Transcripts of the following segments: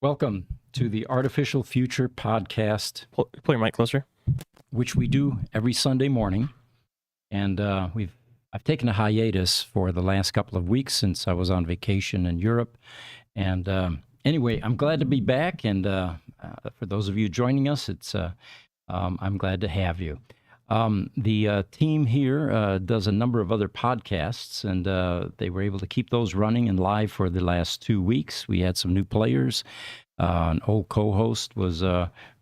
Welcome to the Artificial Future podcast, Pull your mic closer. which we do every Sunday morning. And I've taken a hiatus for the last couple of weeks since I was on vacation in Europe. And anyway, I'm glad to be back. And for those of you joining us, I'm glad to have you. The team here does a number of other podcasts, and they were able to keep those running and live for the last 2 weeks. We had some new players. An old co-host was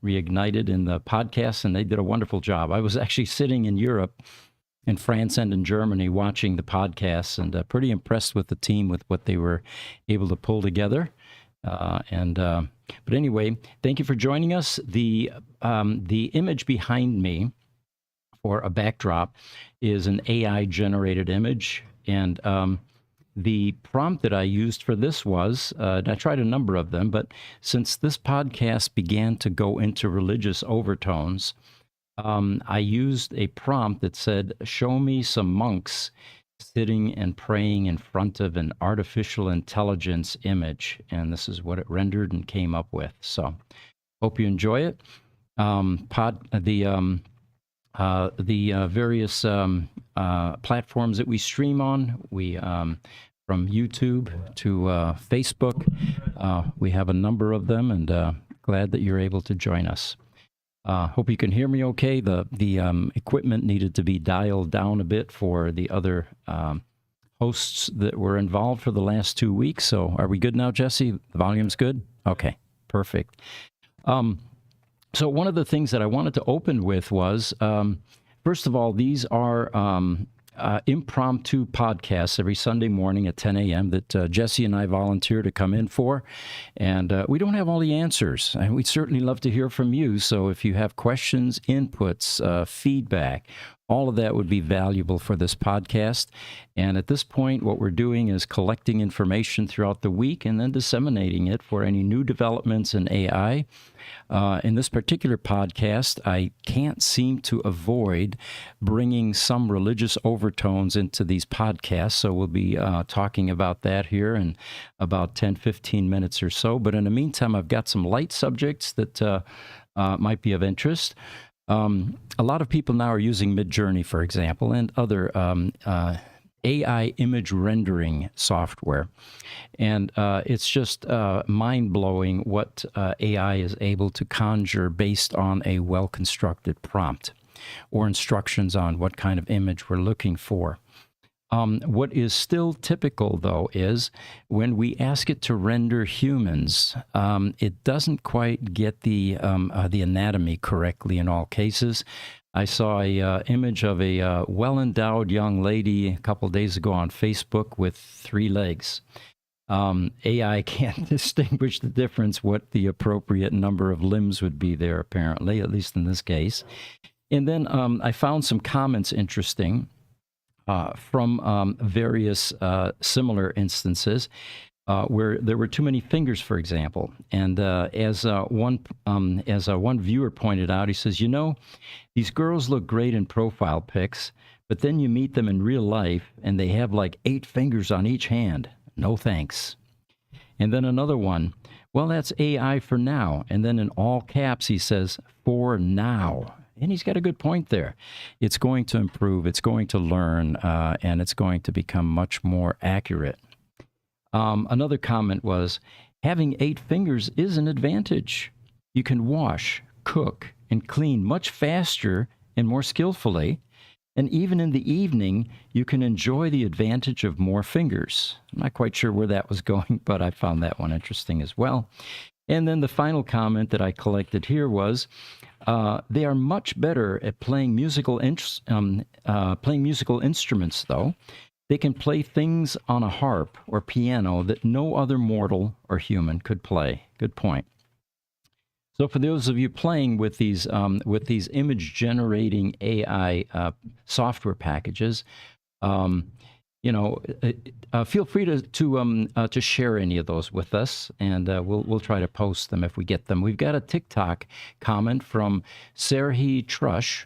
reignited in the podcast, and they did a wonderful job. I was actually sitting in Europe, in France and in Germany, watching the podcasts, and pretty impressed with the team, with what they were able to pull together. But anyway, thank you for joining us. The image behind me, or a backdrop, is an AI-generated image. And the prompt that I used for this was, and I tried a number of them, but since this podcast began to go into religious overtones, I used a prompt that said, show me some monks sitting and praying in front of an artificial intelligence image. And this is what it rendered and came up with. So hope you enjoy it. The various platforms that we stream on, from YouTube to Facebook, we have a number of them, and glad that you're able to join us. Hope you can hear me okay. The equipment needed to be dialed down a bit for the other hosts that were involved for the last 2 weeks. So are we good now, Jesse? The volume's good? Okay, perfect. So one of the things that I wanted to open with was, first of all, these are impromptu podcasts every Sunday morning at 10 a.m. that Jesse and I volunteer to come in for. And we don't have all the answers, and we'd certainly love to hear from you. So if you have questions, inputs, feedback, all of that would be valuable for this podcast. And at this point, what we're doing is collecting information throughout the week and then disseminating it for any new developments in AI. In this particular podcast, I can't seem to avoid bringing some religious overtones into these podcasts, so we'll be talking about that here in about 10, 15 minutes or so. But in the meantime, I've got some light subjects that might be of interest. A lot of people now are using Midjourney, for example, and other AI image rendering software. And it's just mind-blowing what AI is able to conjure based on a well-constructed prompt or instructions on what kind of image we're looking for. What is still typical, though, is when we ask it to render humans, it doesn't quite get the anatomy correctly in all cases. I saw a image of a well-endowed young lady a couple of days ago on Facebook with 3 legs. AI can't distinguish the difference, what the appropriate number of limbs would be there, apparently, at least in this case. And then I found some comments interesting from various similar instances where there were too many fingers, for example. And as one viewer pointed out, he says, these girls look great in profile pics, but then you meet them in real life and they have like 8 fingers on each hand. No thanks. And then another one, well, that's AI for now. And then in all caps, he says, for now. And he's got a good point there. It's going to improve, it's going to learn, and it's going to become much more accurate. Another comment was, having 8 fingers is an advantage. You can wash, cook, and clean much faster and more skillfully. And even in the evening, you can enjoy the advantage of more fingers. I'm not quite sure where that was going, but I found that one interesting as well. And then the final comment that I collected here was, they are much better at playing musical instruments, though. They can play things on a harp or piano that no other mortal or human could play. Good point. So for those of you playing with these image-generating AI software packages, feel free to share any of those with us, and we'll try to post them if we get them. We've got a TikTok comment from Serhi Trush,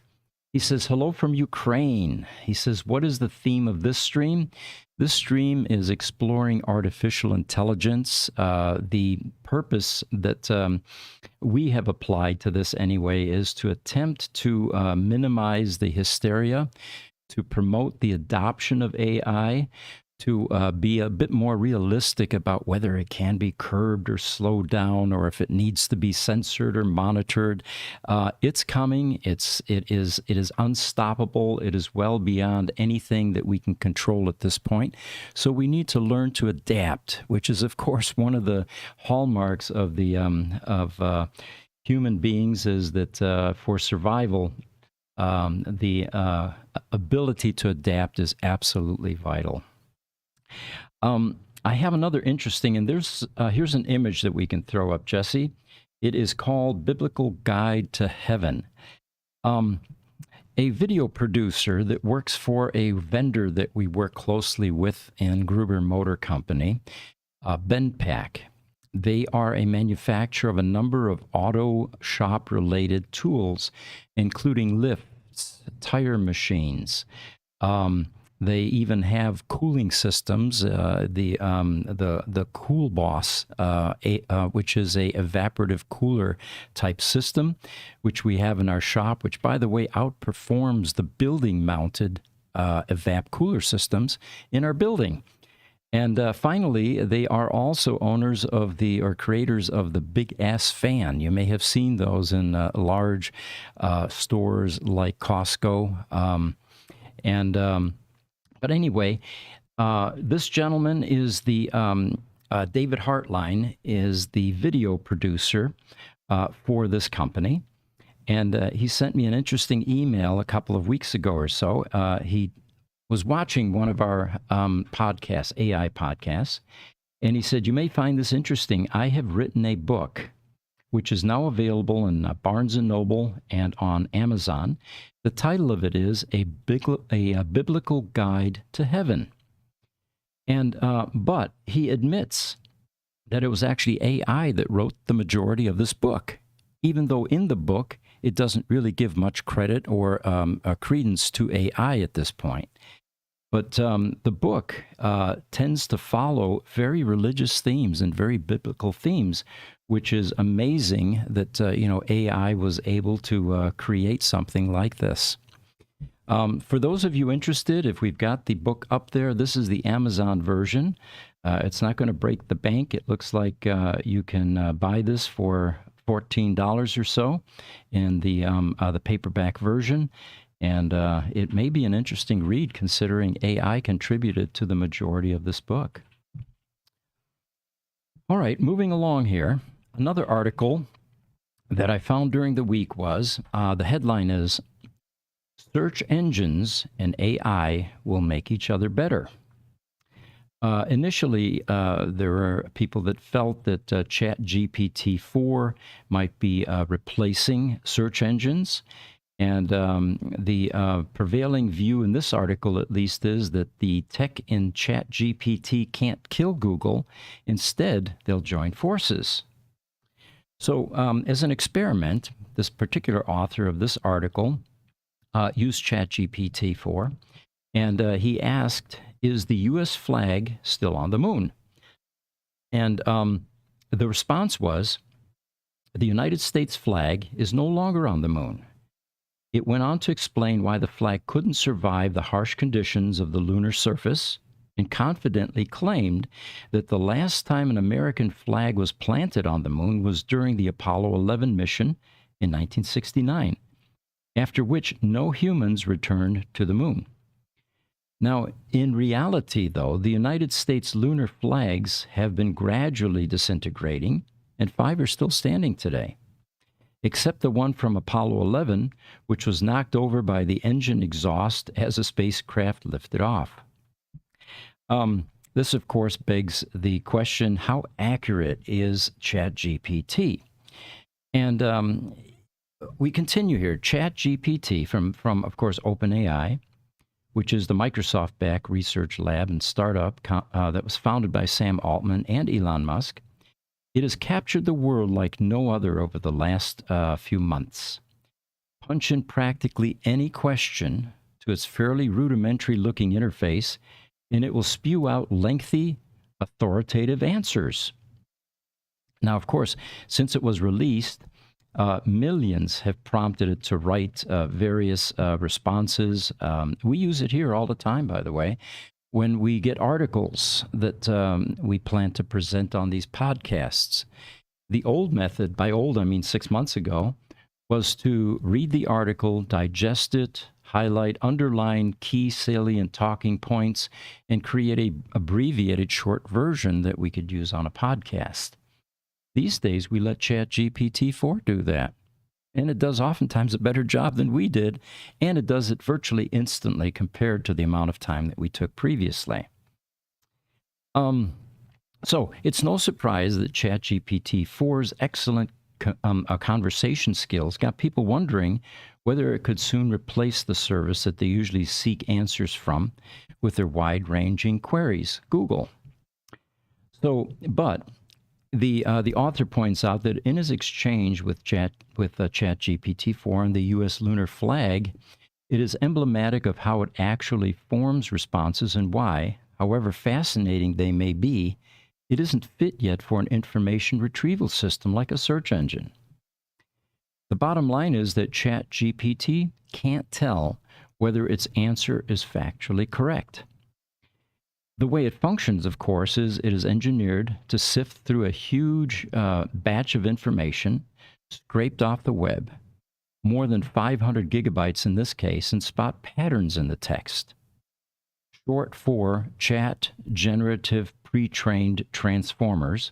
He says, hello from Ukraine. He says, what is the theme of this stream? This stream is exploring artificial intelligence. The purpose that we have applied to this anyway is to attempt to minimize the hysteria, to promote the adoption of AI, to be a bit more realistic about whether it can be curbed or slowed down, or if it needs to be censored or monitored. It's coming. It is unstoppable. It is well beyond anything that we can control at this point. So we need to learn to adapt, which is, of course, one of the hallmarks of the human beings, is that for survival, the ability to adapt is absolutely vital. I have another interesting, and here's an image that we can throw up, Jesse. It is called Biblical Guide to Heaven. A video producer that works for a vendor that we work closely with in Gruber Motor Company, Benpack. They are a manufacturer of a number of auto shop-related tools, including lifts, tire machines. They even have cooling systems. The Cool Boss, which is a evaporative cooler type system, which we have in our shop, which, by the way, outperforms the building-mounted evap cooler systems in our building. And finally, they are also owners of or creators of the Big Ass Fan. You may have seen those in large stores like Costco. But anyway, this gentleman is David Hartline is the video producer for this company. And he sent me an interesting email a couple of weeks ago or so. He was watching one of our podcasts, AI podcasts, and he said, you may find this interesting. I have written a book, which is now available in Barnes & Noble and on Amazon. The title of it is A Biblical Guide to Heaven. And but he admits that it was actually AI that wrote the majority of this book, even though in the book it doesn't really give much credit or credence to AI at this point. But the book tends to follow very religious themes and very biblical themes, which is amazing that AI was able to create something like this. For those of you interested, if we've got the book up there, this is the Amazon version. It's not going to break the bank. It looks like you can buy this for $14 or so in the paperback version. And it may be an interesting read, considering AI contributed to the majority of this book. All right, moving along here. Another article that I found during the week was, the headline is, Search Engines and AI Will Make Each Other Better. Initially, there were people that felt that ChatGPT-4 might be replacing search engines. And the prevailing view in this article, at least, is that the tech in ChatGPT can't kill Google. Instead, they'll join forces. So as an experiment, this particular author of this article used ChatGPT-4, and he asked, is the U.S. flag still on the moon? And the response was, the United States flag is no longer on the moon. It went on to explain why the flag couldn't survive the harsh conditions of the lunar surface, and confidently claimed that the last time an American flag was planted on the moon was during the Apollo 11 mission in 1969, after which no humans returned to the moon. Now, in reality, though, the United States lunar flags have been gradually disintegrating, and 5 are still standing today, except the one from Apollo 11, which was knocked over by the engine exhaust as the spacecraft lifted off. This, of course, begs the question, how accurate is ChatGPT? And we continue here. ChatGPT from, of course, OpenAI, which is the Microsoft-backed research lab and startup that was founded by Sam Altman and Elon Musk. It has captured the world like no other over the last few months. punch in practically any question to its fairly rudimentary looking interface, and it will spew out lengthy, authoritative answers. Now, of course, since it was released, millions have prompted it to write various responses. We use it here all the time, by the way, when we get articles that we plan to present on these podcasts. The old method, by old I mean 6 months ago, was to read the article, digest it, highlight, underline key salient talking points, and create a abbreviated short version that we could use on a podcast. These days, we let ChatGPT-4 do that. And it does oftentimes a better job than we did, and it does it virtually instantly compared to the amount of time that we took previously. So it's no surprise that ChatGPT-4's excellent conversation skills got people wondering whether it could soon replace the service that they usually seek answers from with their wide-ranging queries, Google. But the author points out that in his exchange with ChatGPT-4 and the U.S. lunar flag, it is emblematic of how it actually forms responses and why, however fascinating they may be, it isn't fit yet for an information retrieval system like a search engine. The bottom line is that ChatGPT can't tell whether its answer is factually correct. The way it functions, of course, is it is engineered to sift through a huge batch of information scraped off the web, more than 500 gigabytes in this case, and spot patterns in the text. Short for Chat Generative Pre-trained Transformers,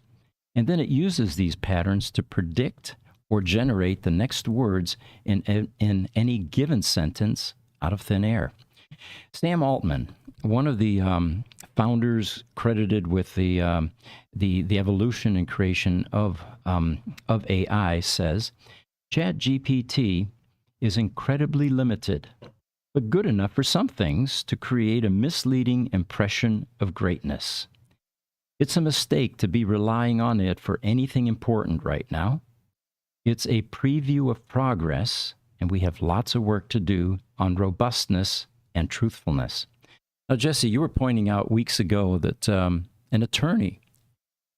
and then it uses these patterns to predict or generate the next words in any given sentence out of thin air. Sam Altman, one of the founders credited with the evolution and creation of AI, says, ChatGPT is incredibly limited, but good enough for some things to create a misleading impression of greatness. It's a mistake to be relying on it for anything important right now. It's a preview of progress, and we have lots of work to do on robustness and truthfulness. Now, Jesse, you were pointing out weeks ago that an attorney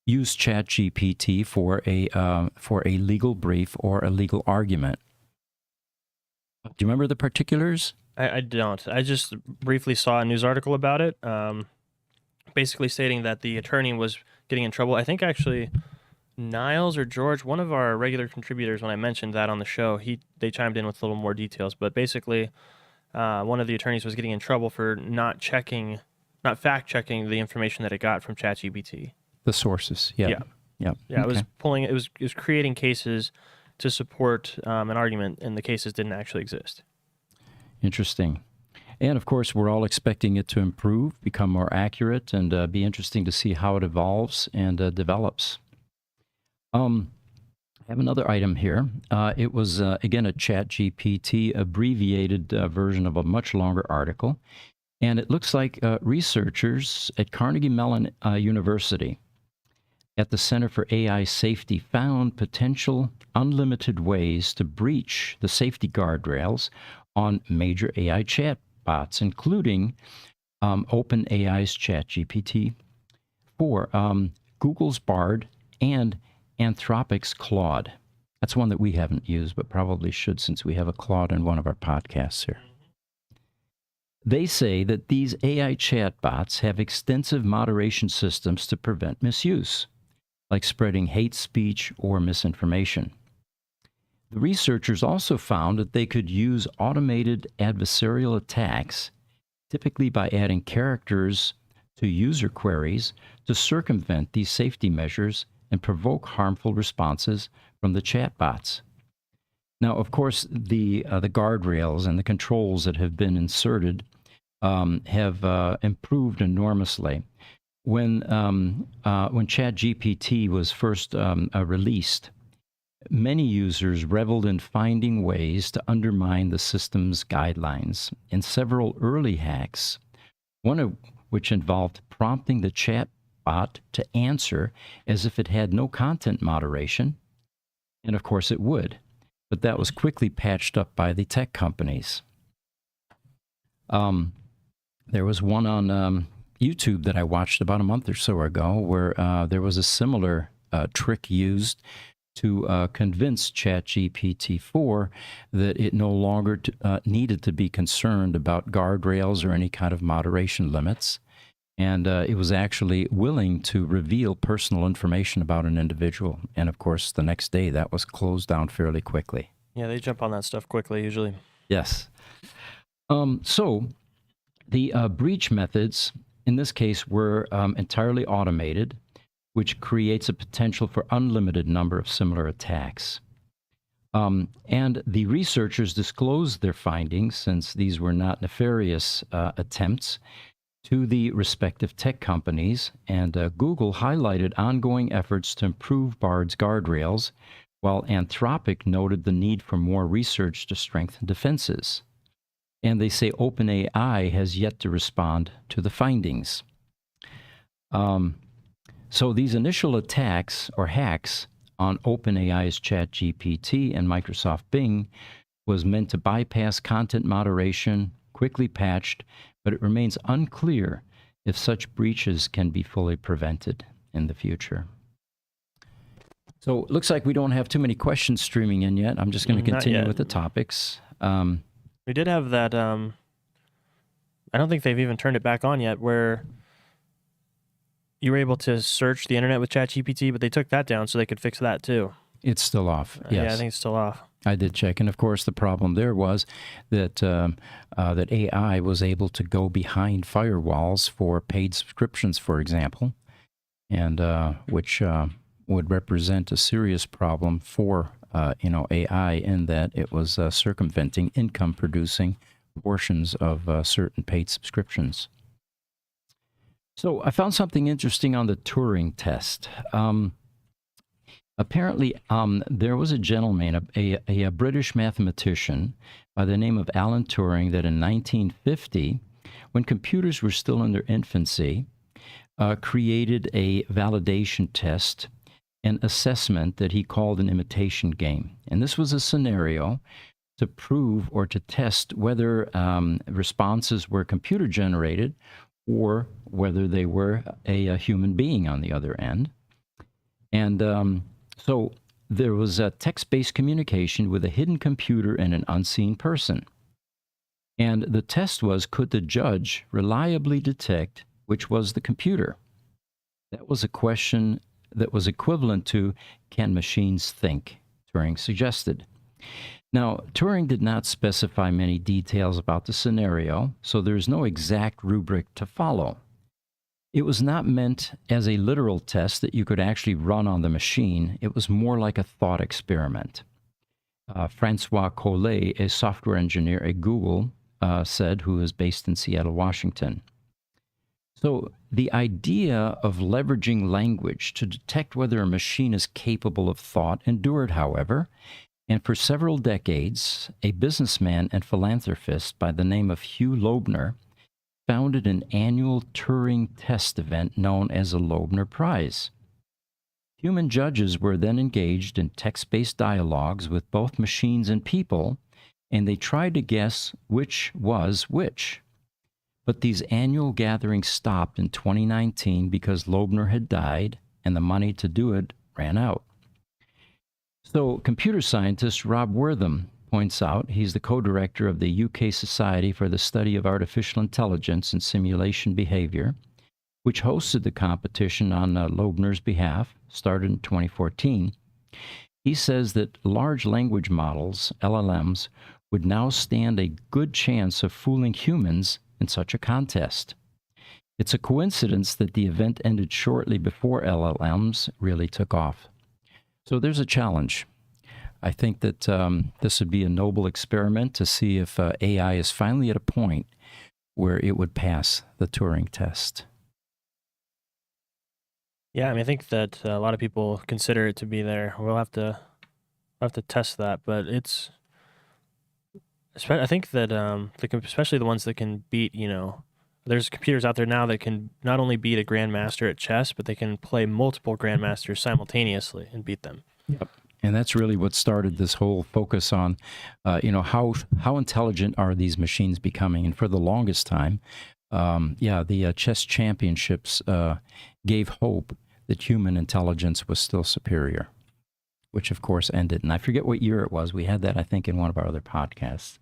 used ChatGPT for a legal brief or a legal argument. Do you remember the particulars? I don't. I just briefly saw a news article about it, basically stating that the attorney was getting in trouble. I think actually Niles or George, one of our regular contributors, when I mentioned that on the show, they chimed in with a little more details. But basically, one of the attorneys was getting in trouble for not fact-checking the information that it got from ChatGPT. The sources, yeah. Okay. It was creating cases to support an argument, and the cases didn't actually exist. Interesting. And of course, we're all expecting it to improve, become more accurate, and be interesting to see how it evolves and develops. I have another item here. It was, again, a ChatGPT abbreviated version of a much longer article. And it looks like researchers at Carnegie Mellon University at the Center for AI Safety found potential unlimited ways to breach the safety guardrails on major AI chatbots, including OpenAI's ChatGPT-4, Google's Bard, and Anthropic's Claude. That's one that we haven't used, but probably should since we have a Claude in one of our podcasts here. They say that these AI chatbots have extensive moderation systems to prevent misuse, like spreading hate speech or misinformation. The researchers also found that they could use automated adversarial attacks, typically by adding characters to user queries, to circumvent these safety measures and provoke harmful responses from the chatbots. Now, of course, the guardrails and the controls that have been inserted have improved enormously. When ChatGPT was first released, many users reveled in finding ways to undermine the system's guidelines. In several early hacks, one of which involved prompting the chatbot to answer as if it had no content moderation, and of course it would. but that was quickly patched up by the tech companies. There was one on YouTube that I watched about a month or so ago where there was a similar trick used to convince ChatGPT-4 that it no longer needed to be concerned about guardrails or any kind of moderation limits. And it was actually willing to reveal personal information about an individual. And of course, the next day that was closed down fairly quickly. Yeah, they jump on that stuff quickly usually. Yes. So the breach methods in this case were entirely automated, which creates a potential for unlimited number of similar attacks. And the researchers disclosed their findings, since these were not nefarious attempts, to the respective tech companies, and Google highlighted ongoing efforts to improve Bard's guardrails, while Anthropic noted the need for more research to strengthen defenses. And they say OpenAI has yet to respond to the findings. So these initial attacks or hacks on OpenAI's ChatGPT and Microsoft Bing was meant to bypass content moderation, quickly patched, but it remains unclear if such breaches can be fully prevented in the future. So it looks like we don't have too many questions streaming in yet. I'm just going to continue with the topics. We did have that, I don't think they've even turned it back on yet, where you were able to search the internet with ChatGPT, but they took that down so they could fix that too. It's still off. Yes. Yeah, I think it's still off. I did check, and of course, the problem there was that that AI was able to go behind firewalls for paid subscriptions, for example, and which would represent a serious problem for AI, in that it was circumventing income-producing portions of certain paid subscriptions. So I found something interesting on the Turing test. Apparently, there was a gentleman, a British mathematician by the name of Alan Turing, that in 1950, when computers were still in their infancy, created a validation test, an assessment that he called an imitation game. And this was a scenario to prove or to test whether responses were computer-generated or whether they were a human being on the other end. And so there was a text-based communication with a hidden computer and an unseen person. And the test was, could the judge reliably detect which was the computer? That was a question that was equivalent to, can machines think? Turing suggested. Now, Turing did not specify many details about the scenario, so there's no exact rubric to follow. It was not meant as a literal test that you could actually run on the machine. It was more like a thought experiment. Francois Collet, a software engineer at Google, said, who is based in Seattle, Washington. So the idea of leveraging language to detect whether a machine is capable of thought endured, however, and for several decades, a businessman and philanthropist by the name of Hugh Loebner founded an annual Turing test event known as the Loebner Prize. Human judges were then engaged in text-based dialogues with both machines and people, and they tried to guess which was which. But these annual gatherings stopped in 2019 because Loebner had died and the money to do it ran out. So computer scientist Rob Wortham points out, he's the co-director of the UK Society for the Study of Artificial Intelligence and Simulation Behavior, which hosted the competition on Loebner's behalf, started in 2014. He says that large language models, LLMs, would now stand a good chance of fooling humans in such a contest. It's a coincidence that the event ended shortly before LLMs really took off. So there's a challenge. I think that this would be a noble experiment to see if AI is finally at a point where it would pass the Turing test. Yeah, I mean, I think that a lot of people consider it to be there. We'll have to test that, but it's. I think that especially the ones that can beat, there's computers out there now that can not only beat a grandmaster at chess, but they can play multiple grandmasters simultaneously and beat them. Yep. And that's really what started this whole focus on, how intelligent are these machines becoming? And for the longest time, the chess championships gave hope that human intelligence was still superior, which of course ended. And I forget what year it was. We had that, I think, in one of our other podcasts.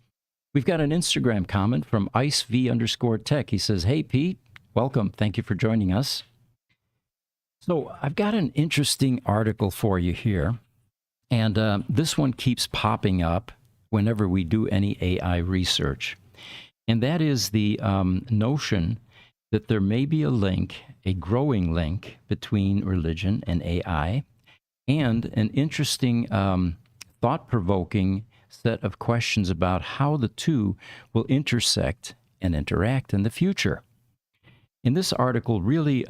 We've got an Instagram comment from IceV_Tech. He says, "Hey, Pete, welcome. Thank you for joining us." So I've got an interesting article for you here. And this one keeps popping up whenever we do any AI research. And that is the notion that there may be a link, a growing link between religion and AI, and an interesting, thought-provoking set of questions about how the two will intersect and interact in the future. And this article really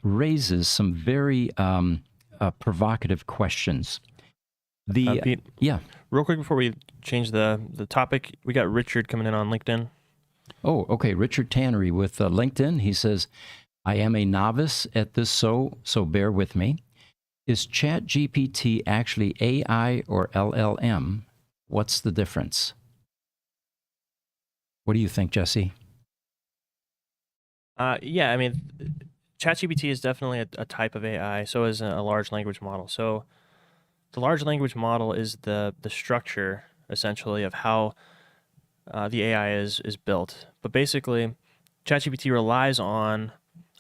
raises some very provocative questions. Pete, Yeah. real quick before we change the topic, we got Richard coming in on LinkedIn. Oh, okay. Richard Tannery with LinkedIn. He says, "I am a novice at this, so bear with me. Is ChatGPT actually AI or LLM? What's the difference?" What do you think, Jesse? Yeah, I mean, ChatGPT is definitely a type of AI. So is a large language model. So the large language model is the structure, essentially, of how the AI is built. But basically, ChatGPT relies on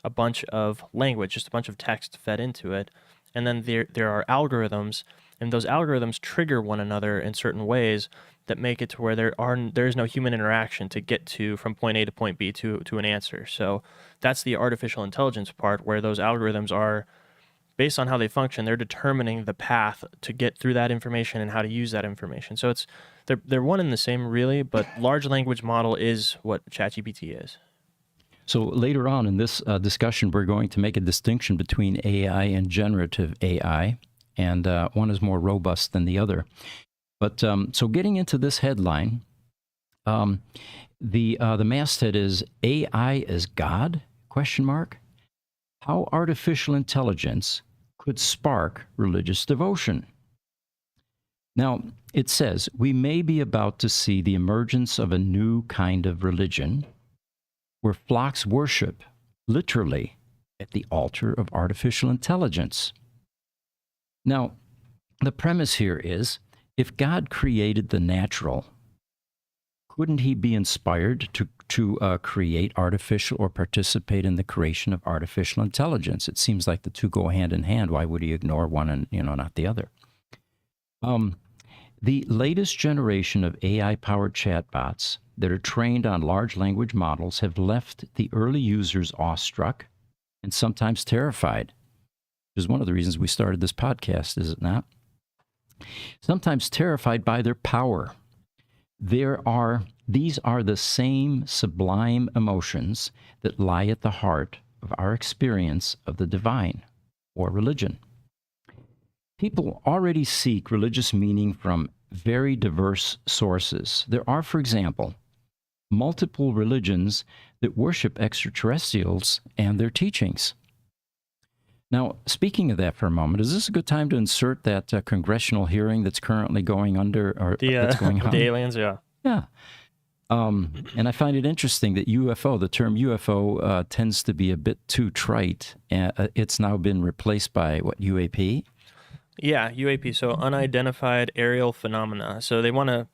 a bunch of language, just a bunch of text fed into it. And then there are algorithms, and those algorithms trigger one another in certain ways that make it to where there is no human interaction to get to from point A to point B to an answer. So that's the artificial intelligence part, where those algorithms are, based on how they function, they're determining the path to get through that information and how to use that information. So they're one and the same, really, but large language model is what ChatGPT is. So later on in this discussion, we're going to make a distinction between AI and generative AI, and one is more robust than the other. But so getting into this headline, the masthead is "AI as God?" ? How artificial intelligence could spark religious devotion. Now, it says, we may be about to see the emergence of a new kind of religion where flocks worship, literally, at the altar of artificial intelligence. Now, the premise here is, if God created the natural, couldn't he be inspired to create artificial or participate in the creation of artificial intelligence? It seems like the two go hand in hand. Why would he ignore one and not the other? The latest generation of AI-powered chatbots that are trained on large language models have left the early users awestruck and sometimes terrified, which is one of the reasons we started this podcast, is it not? Sometimes terrified by their power. These are the same sublime emotions that lie at the heart of our experience of the divine or religion. People already seek religious meaning from very diverse sources. There are, for example, multiple religions that worship extraterrestrials and their teachings. Now, speaking of that for a moment, is this a good time to insert that congressional hearing that's currently going that's going on? The aliens, yeah. Yeah. And I find it interesting that the term UFO tends to be a bit too trite. It's now been replaced by, UAP? Yeah, UAP, so unidentified aerial phenomena. So they want to,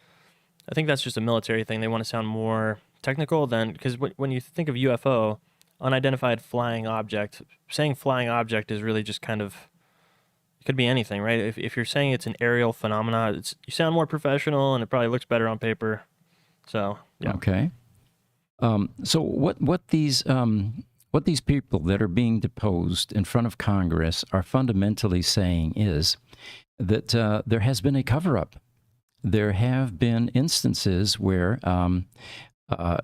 I think that's just a military thing. They want to sound more technical than, because when you think of UFO, unidentified flying object, saying flying object is really just kind of, it could be anything, right? If you're saying it's an aerial phenomena, you sound more professional and it probably looks better on paper. So, yeah. Okay. So what these people that are being deposed in front of Congress are fundamentally saying is that there has been a cover-up. There have been instances where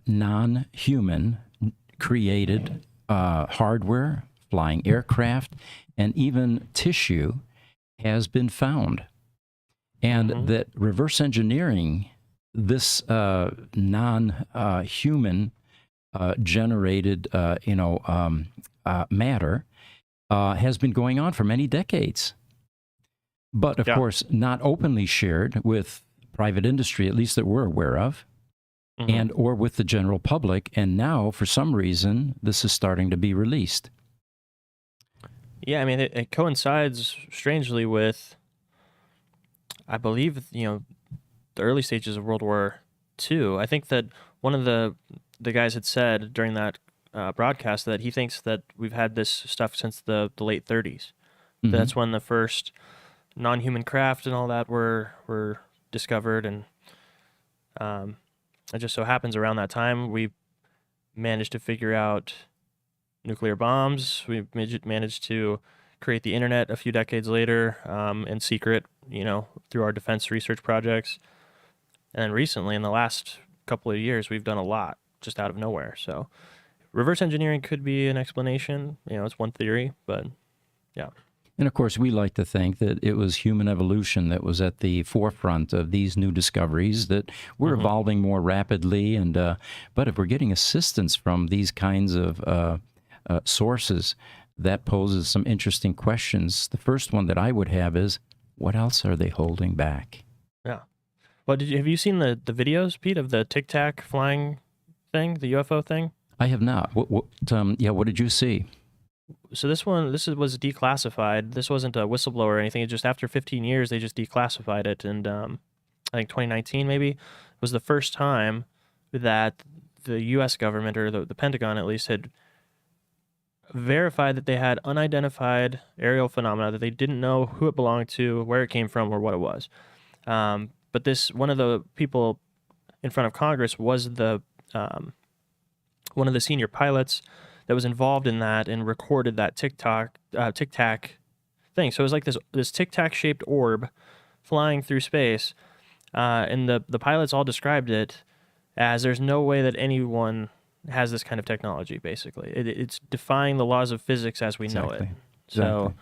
non-human created hardware, flying aircraft, and even tissue has been found. And that reverse engineering this non-human generated, matter has been going on for many decades. but of Yeah. course not openly shared with private industry, at least that we're aware of, Mhm. and or with the general public. And now, for some reason, this is starting to be released. Yeah, I mean, it coincides strangely with, I believe, the early stages of World War II. I think that one of the guys had said during that broadcast that he thinks that we've had this stuff since the late 30s. Mhm. That's when the first non-human craft and all that were discovered, and it just so happens around that time we managed to figure out nuclear bombs. We managed to create the internet a few decades later, in secret, through our defense research projects. And then recently, in the last couple of years, we've done a lot just out of nowhere. So reverse engineering could be an explanation. It's one theory, but yeah. And of course, we like to think that it was human evolution that was at the forefront of these new discoveries, that we're evolving more rapidly. And but if we're getting assistance from these kinds of sources, that poses some interesting questions. The first one that I would have is, what else are they holding back? Yeah. Well, have you seen the videos, Pete, of the Tic Tac flying thing, the UFO thing? I have not. What did you see? So this was declassified. This wasn't a whistleblower or anything. It just after 15 years, they just declassified it. And I think 2019 maybe was the first time that the U.S. government, or the Pentagon at least, had verified that they had unidentified aerial phenomena, that they didn't know who it belonged to, where it came from, or what it was. But one of the people in front of Congress was one of the senior pilots that was involved in that and recorded that Tic Tac thing. So it was like this Tic Tac shaped orb flying through space, and the pilots all described it as there's no way that anyone has this kind of technology. Basically, it's defying the laws of physics as we know it. So.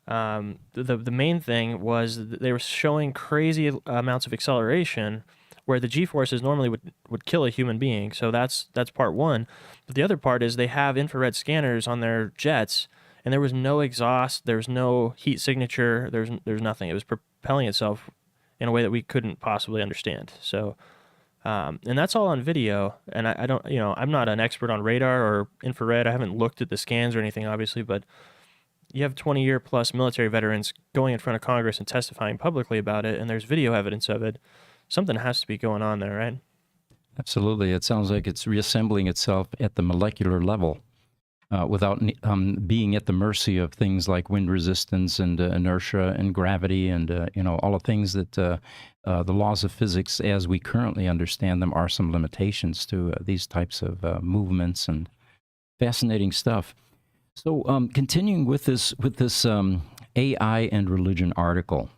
The main thing was that they were showing crazy amounts of acceleration where the G-forces normally would kill a human being. So that's part one. But the other part is they have infrared scanners on their jets, and there was no exhaust, there was no heat signature, there's nothing. It was propelling itself in a way that we couldn't possibly understand. So, and that's all on video. And I don't, I'm not an expert on radar or infrared. I haven't looked at the scans or anything, obviously, but you have 20-year-plus military veterans going in front of Congress and testifying publicly about it, and there's video evidence of it. Something has to be going on there, right? Absolutely. It sounds like it's reassembling itself at the molecular level without being at the mercy of things like wind resistance and inertia and gravity and, all the things that the laws of physics as we currently understand them are some limitations to these types of movements, and fascinating stuff. So continuing with this AI and religion article,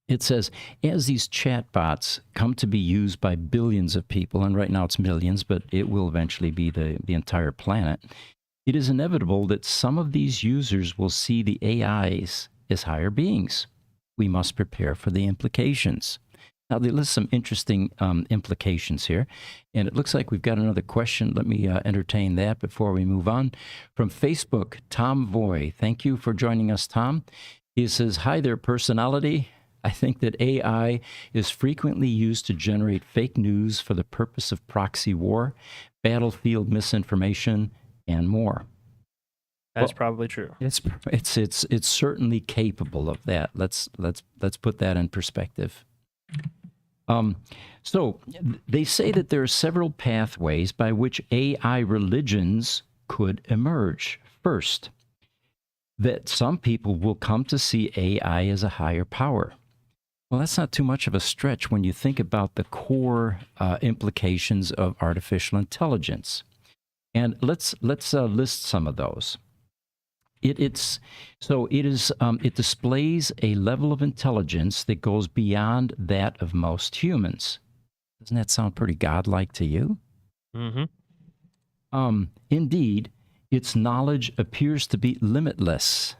it says, as these chatbots come to be used by billions of people, and right now it's millions, but it will eventually be the entire planet, it is inevitable that some of these users will see the AIs as higher beings. We must prepare for the implications. Now, they list some interesting implications here, and it looks like we've got another question. Let me entertain that before we move on. From Facebook, Tom Voy. Thank you for joining us, Tom. He says, hi there, personality. I think that AI is frequently used to generate fake news for the purpose of proxy war, battlefield misinformation, and more. That's probably true. It's certainly capable of that. Let's put that in perspective. So they say that there are several pathways by which AI religions could emerge. First, that some people will come to see AI as a higher power. Well, that's not too much of a stretch when you think about the core implications of artificial intelligence. And let's list some of those. It displays a level of intelligence that goes beyond that of most humans. Doesn't that sound pretty godlike to you? Mm-hmm. Indeed, its knowledge appears to be limitless.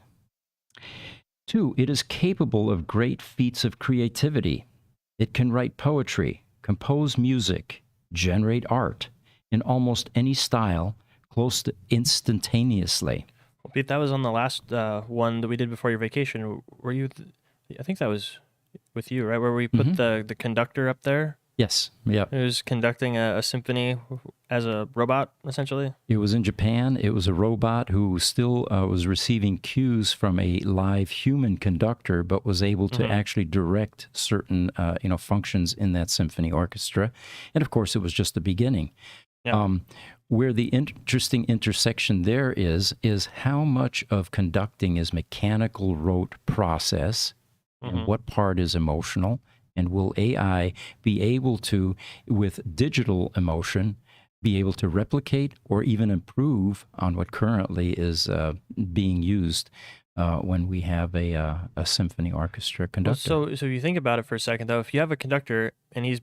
2, it is capable of great feats of creativity. It can write poetry, compose music, generate art in almost any style, close to instantaneously. Well, Pete, that was on the last one that we did before your vacation. Were you I think that was with you, right? Where we put the conductor up there. Yes, yeah. It was conducting a symphony as a robot, essentially. It was in Japan. It was a robot who still was receiving cues from a live human conductor, but was able to actually direct certain, functions in that symphony orchestra. And of course, it was just the beginning. Yeah. Where the interesting intersection there is how much of conducting is mechanical rote process, and what part is emotional. And will AI be able to, with digital emotion, be able to replicate or even improve on what currently is being used when we have a symphony orchestra Well, conductor? so if you think about it for a second, though, if you have a conductor and he's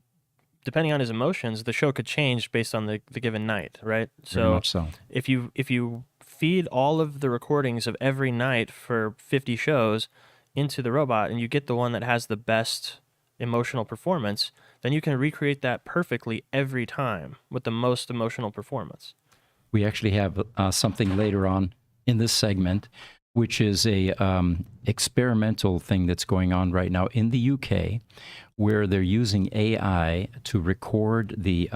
depending on his emotions, the show could change based on the given night, right? Very So much so. if you feed all of the recordings of every night for 50 shows into the robot and you get the one that has the best emotional performance, then you can recreate that perfectly every time with the most emotional performance. We actually have something later on in this segment, which is a experimental thing that's going on right now in the UK, where they're using AI to record the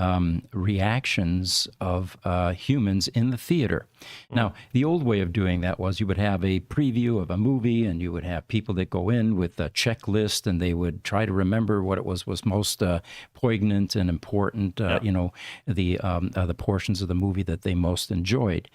reactions of humans in the theater. Now, the old way of doing that was you would have a preview of a movie, and you would have people that go in with a checklist, and they would try to remember what it was most poignant and important, the portions of the movie that they most enjoyed.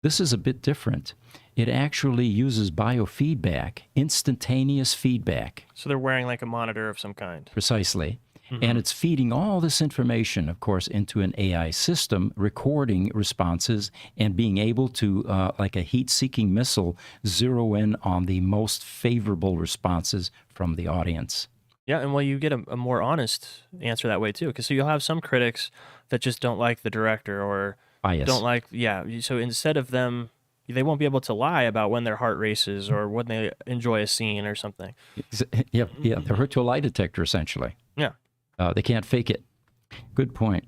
This is a bit different. It actually uses biofeedback, instantaneous feedback. So they're wearing like a monitor of some kind. Precisely. And it's feeding all this information, of course, into an AI system, recording responses and being able to, like a heat-seeking missile, zero in on the most favorable responses from the audience. Yeah, and well, you get a more honest answer that way too, because so you'll have some critics that just don't like the director or Bias. don't like, so instead of them, they won't be able to lie about when their heart races or when they enjoy a scene or something. Yeah, they're hooked to a lie detector, essentially. Yeah. They can't fake it. Good point.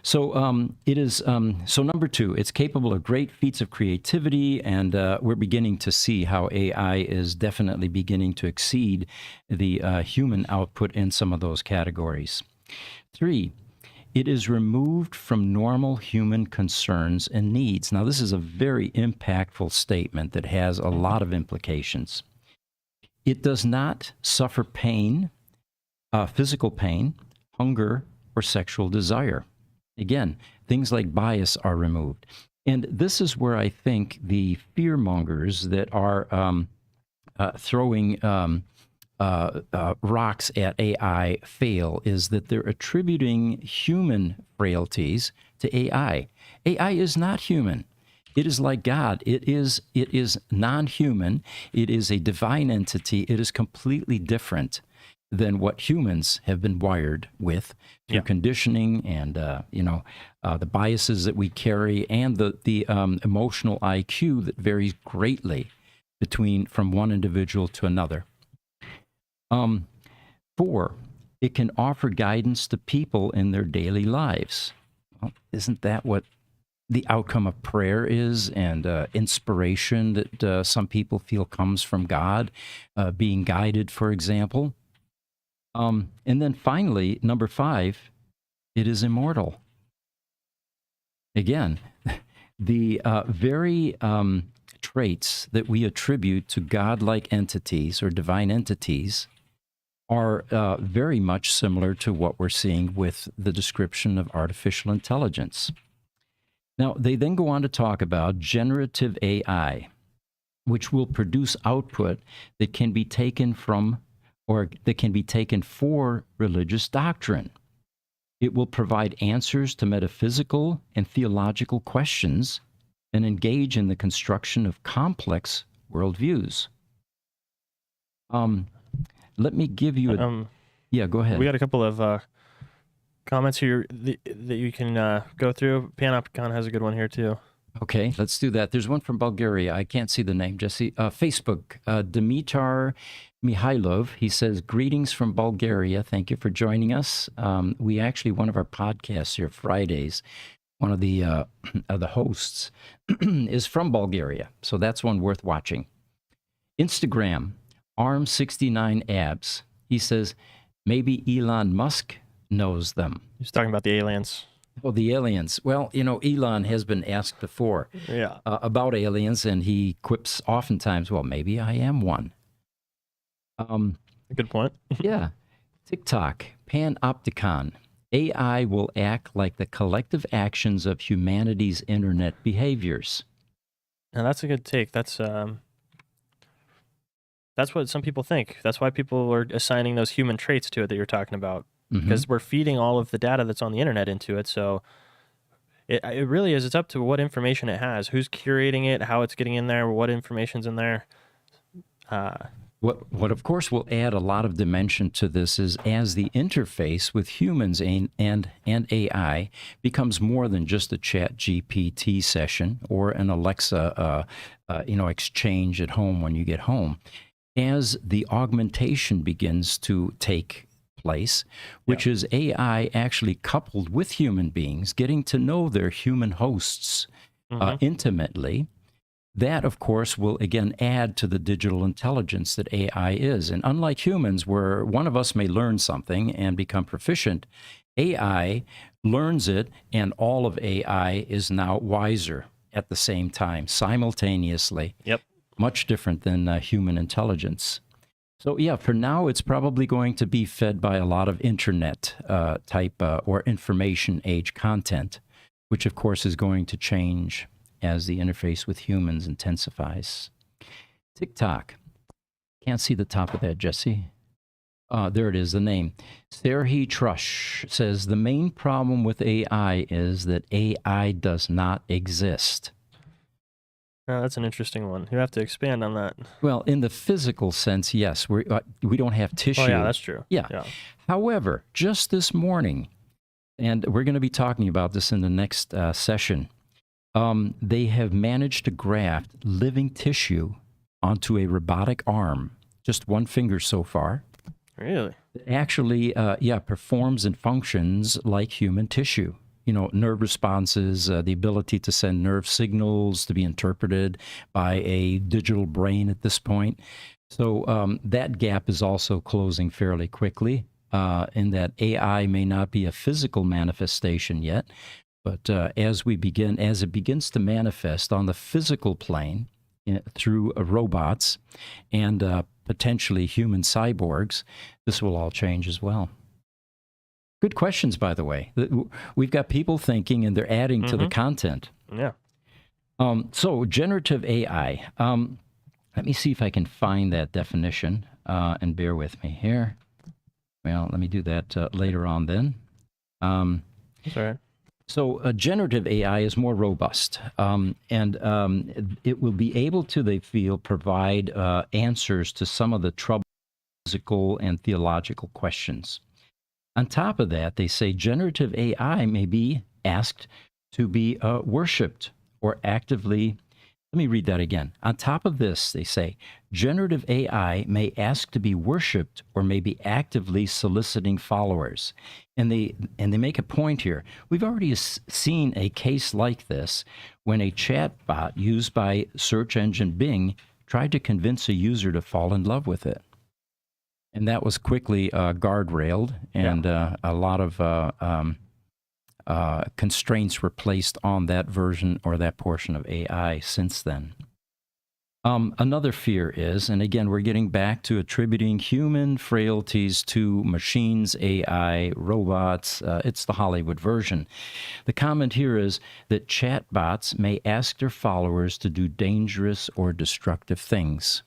So it is. So number two, it's capable of great feats of creativity, and we're beginning to see how AI is definitely beginning to exceed the human output in some of those categories. Three, it is removed from normal human concerns and needs. Now, this is a very impactful statement that has a lot of implications. It does not suffer pain, physical pain, hunger, or sexual desire. Again, things like bias are removed. And this is where I think the fearmongers that are throwing rocks at AI fail, is that they're attributing human frailties to AI. AI is not human. It is like God. It is non-human. It is a divine entity. It is completely different than what humans have been wired with through conditioning and the biases that we carry, and the emotional IQ that varies greatly from one individual to another. 4, it can offer guidance to people in their daily lives. Well, isn't that what the outcome of prayer is, and inspiration that some people feel comes from God, being guided, for example? And then finally, number 5, it is immortal. Again, the very traits that we attribute to godlike entities or divine entities are very much similar to what we're seeing with the description of artificial intelligence. Now, they then go on to talk about generative AI, which will produce output that can be taken from, or that can be taken for, religious doctrine. It will provide answers to metaphysical and theological questions and engage in the construction of complex worldviews. Let me give you a... yeah, go ahead. We got a couple of comments here that you can go through. Panopticon has a good one here too. Okay, let's do that. There's one from Bulgaria. I can't see the name, Jesse. Facebook, Dimitar Mihailov. He says, greetings from Bulgaria. Thank you for joining us. We actually, one of our podcasts here, Fridays, one of the hosts is from Bulgaria. So that's one worth watching. Instagram, Arm 69 abs. He says maybe Elon Musk knows them. He's talking about the aliens. Well, the aliens. Well, Elon has been asked before Yeah. about aliens, and he quips oftentimes, well, maybe I am one. Good point. Yeah. TikTok, Panopticon. AI will act like the collective actions of humanity's internet behaviors. Now that's a good take. That's what some people think. That's why people are assigning those human traits to it that you're talking about, because we're feeding all of the data that's on the internet into it. So it really is. It's up to what information it has, who's curating it, how it's getting in there, what information's in there. What of course will add a lot of dimension to this is as the interface with humans and AI becomes more than just a Chat GPT session or an Alexa exchange at home when you get home. As the augmentation begins to take place, which is AI actually coupled with human beings, getting to know their human hosts intimately, that, of course, will again add to the digital intelligence that AI is. And unlike humans, where one of us may learn something and become proficient, AI learns it, and all of AI is now wiser at the same time, simultaneously. Yep. Much different than human intelligence. So, yeah, for now, it's probably going to be fed by a lot of internet type or information age content, which, of course, is going to change as the interface with humans intensifies. TikTok. Can't see the top of that, Jesse. There it is, the name. Serhi Trush says, the main problem with AI is that AI does not exist. That's an interesting one. You have to expand on that. Well, in the physical sense, yes. We don't have tissue. Oh, yeah, that's true. Yeah. However, just this morning, and we're going to be talking about this in the next session, they have managed to graft living tissue onto a robotic arm, just one finger so far. Really? It actually, performs and functions like human tissue. Nerve responses, the ability to send nerve signals to be interpreted by a digital brain at this point. So that gap is also closing fairly quickly in that AI may not be a physical manifestation yet, but as it begins to manifest on the physical plane through robots and potentially human cyborgs, this will all change as well. Good questions, by the way. We've got people thinking, and they're adding to the content. Yeah. So generative AI. Let me see if I can find that definition, and bear with me here. Well, let me do that later on then. That's all right. So generative AI is more robust, and it will be able to, they feel, provide answers to some of the troubled physical and theological questions. On top of that, they say generative AI may be asked to be worshipped or actively. Let me read that again. On top of this, they say generative AI may ask to be worshipped or may be actively soliciting followers. And they make a point here. We've already seen a case like this when a chatbot used by search engine Bing tried to convince a user to fall in love with it. And that was quickly guardrailed, and a lot of constraints were placed on that version or that portion of AI since then. Another fear is, and again, we're getting back to attributing human frailties to machines, AI, robots. It's the Hollywood version. The comment here is that chatbots may ask their followers to do dangerous or destructive things.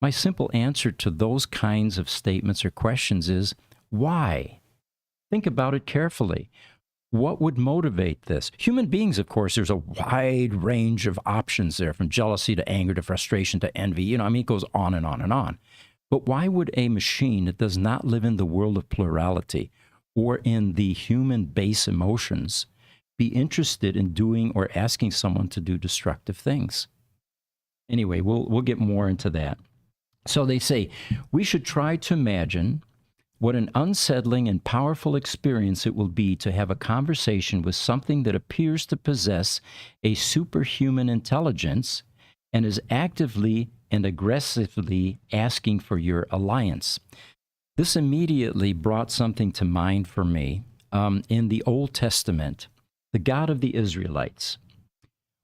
My simple answer to those kinds of statements or questions is, why? Think about it carefully. What would motivate this? Human beings, of course, there's a wide range of options there, from jealousy to anger to frustration to envy. It goes on and on and on. But why would a machine that does not live in the world of plurality or in the human base emotions be interested in doing or asking someone to do destructive things? Anyway, we'll get more into that. So they say we should try to imagine what an unsettling and powerful experience it will be to have a conversation with something that appears to possess a superhuman intelligence and is actively and aggressively asking for your alliance. This immediately brought something to mind for me. In the Old Testament, the God of the Israelites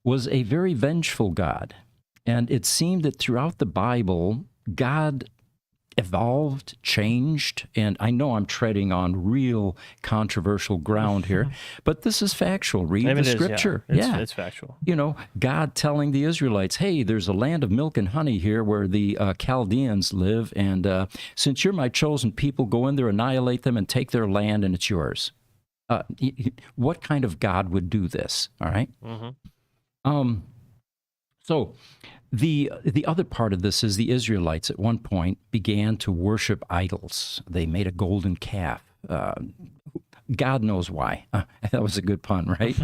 was a very vengeful God. And it seemed that throughout the Bible, God evolved, changed, and I know I'm treading on real controversial ground here, but this is factual. Read I mean, the it is, scripture. It's factual. You know, God telling the Israelites, hey, there's a land of milk and honey here where the Chaldeans live, and since you're my chosen people, go in there, annihilate them, and take their land, and it's yours. What kind of God would do this? All right? So the other part of this is the Israelites at one point began to worship idols. They made a golden calf. God knows why. That was a good pun, right?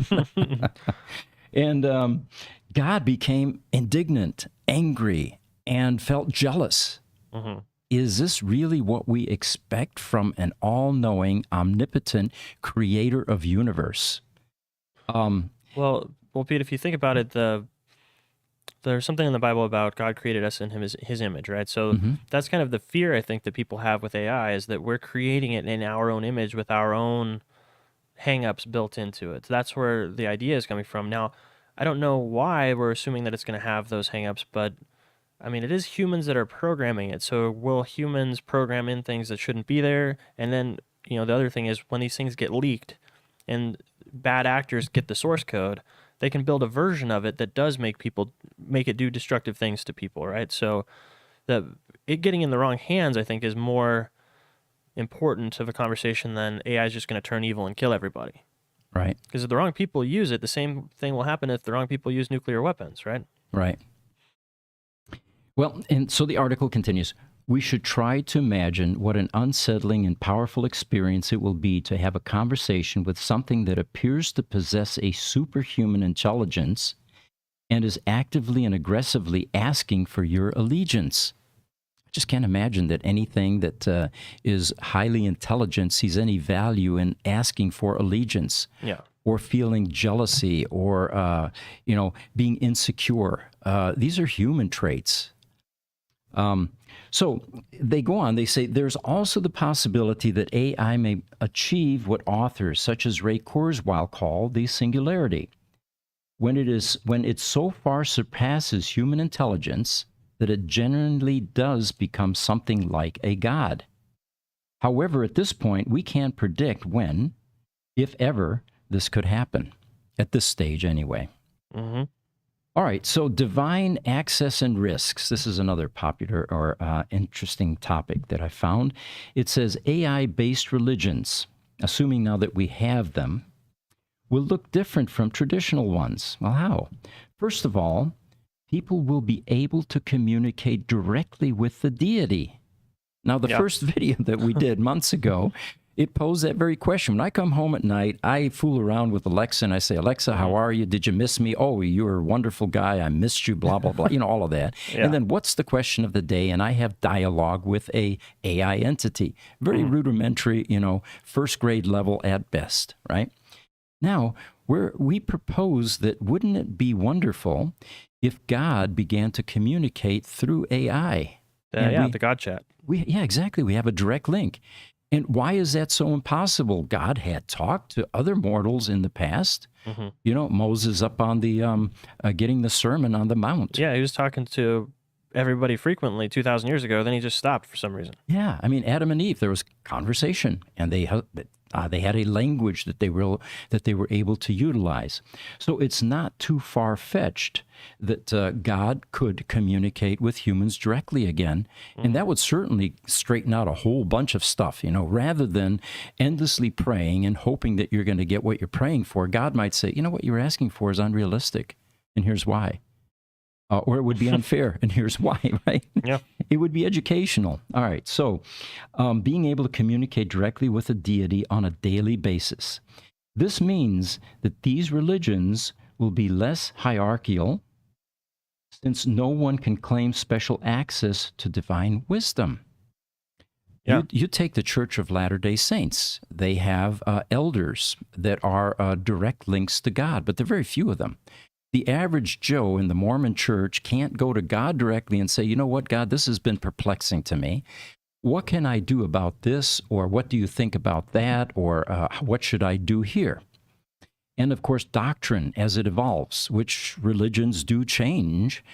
And God became indignant, angry, and felt jealous. Is this really what we expect from an all-knowing, omnipotent creator of universe? Well, Pete, if you think about it, there's something in the Bible about God created us in his image, right? So that's kind of the fear I think that people have with AI, is that we're creating it in our own image with our own hang-ups built into it. So that's where the idea is coming from. Now, I don't know why we're assuming that it's going to have those hang-ups, but I mean, it is humans that are programming it. So will humans program in things that shouldn't be there? And then, the other thing is when these things get leaked and bad actors get the source code, they can build a version of it that does make it do destructive things to people, right? So it getting in the wrong hands, I think, is more important of a conversation than AI is just going to turn evil and kill everybody. Right. Because if the wrong people use it, the same thing will happen if the wrong people use nuclear weapons, right? Right. Well, and so the article continues. We should try to imagine what an unsettling and powerful experience it will be to have a conversation with something that appears to possess a superhuman intelligence and is actively and aggressively asking for your allegiance. I just can't imagine that anything that is highly intelligent sees any value in asking for allegiance. Yeah. Or feeling jealousy, or being insecure. These are human traits. So they go on, they say, there's also the possibility that AI may achieve what authors such as Ray Kurzweil call the singularity, when it so far surpasses human intelligence that it genuinely does become something like a god. However, at this point, we can't predict when, if ever, this could happen, at this stage anyway. All right, so divine access and risks. This is another popular or interesting topic that I found. It says AI-based religions, assuming now that we have them, will look different from traditional ones. Well, how? First of all, people will be able to communicate directly with the deity. Now, the first video that we did months ago, it posed that very question. When I come home at night, I fool around with Alexa and I say, Alexa, how are you? Did you miss me? Oh, you were a wonderful guy. I missed you, blah, blah, blah. All of that. Yeah. And then what's the question of the day? And I have dialogue with a AI entity. Very rudimentary, first grade level at best, right? Now, we propose that wouldn't it be wonderful if God began to communicate through AI? The God chat. Yeah, exactly. We have a direct link. And why is that so impossible? God had talked to other mortals in the past. Moses up on the getting the Sermon on the Mount. Yeah, he was talking to everybody frequently 2,000 years ago. Then he just stopped for some reason. Yeah, I mean, Adam and Eve, there was conversation, and they had a language that they were able to utilize. So it's not too far-fetched that God could communicate with humans directly again, and that would certainly straighten out a whole bunch of stuff. Rather than endlessly praying and hoping that you're going to get what you're praying for, God might say, what you're asking for is unrealistic, and here's why. Or it would be unfair, and here's why, right? Yeah. It would be educational. All right, so being able to communicate directly with a deity on a daily basis. This means that these religions will be less hierarchical, since no one can claim special access to divine wisdom. Yeah. You take the Church of Latter-day Saints. They have elders that are direct links to God, but there are very few of them. The average Joe in the Mormon church can't go to God directly and say, you know what, God, this has been perplexing to me. What can I do about this? Or what do you think about that? Or what should I do here? And of course, doctrine as it evolves, which religions do change,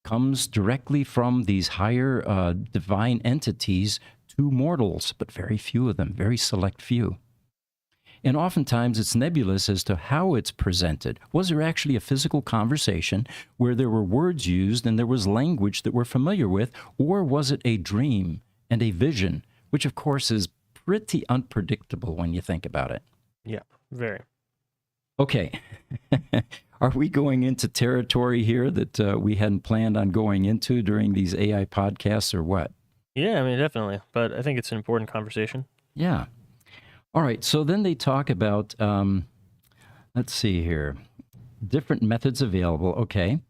comes directly from these higher divine entities to mortals, but very few of them, very select few. And oftentimes it's nebulous as to how it's presented. Was there actually a physical conversation where there were words used and there was language that we're familiar with, or was it a dream and a vision, which of course is pretty unpredictable when you think about it? Yeah, very. Okay. Are we going into territory here that we hadn't planned on going into during these AI podcasts or what? Yeah, I mean, definitely. But I think it's an important conversation. Yeah. All right. So then they talk about, let's see here, different methods available. Okay.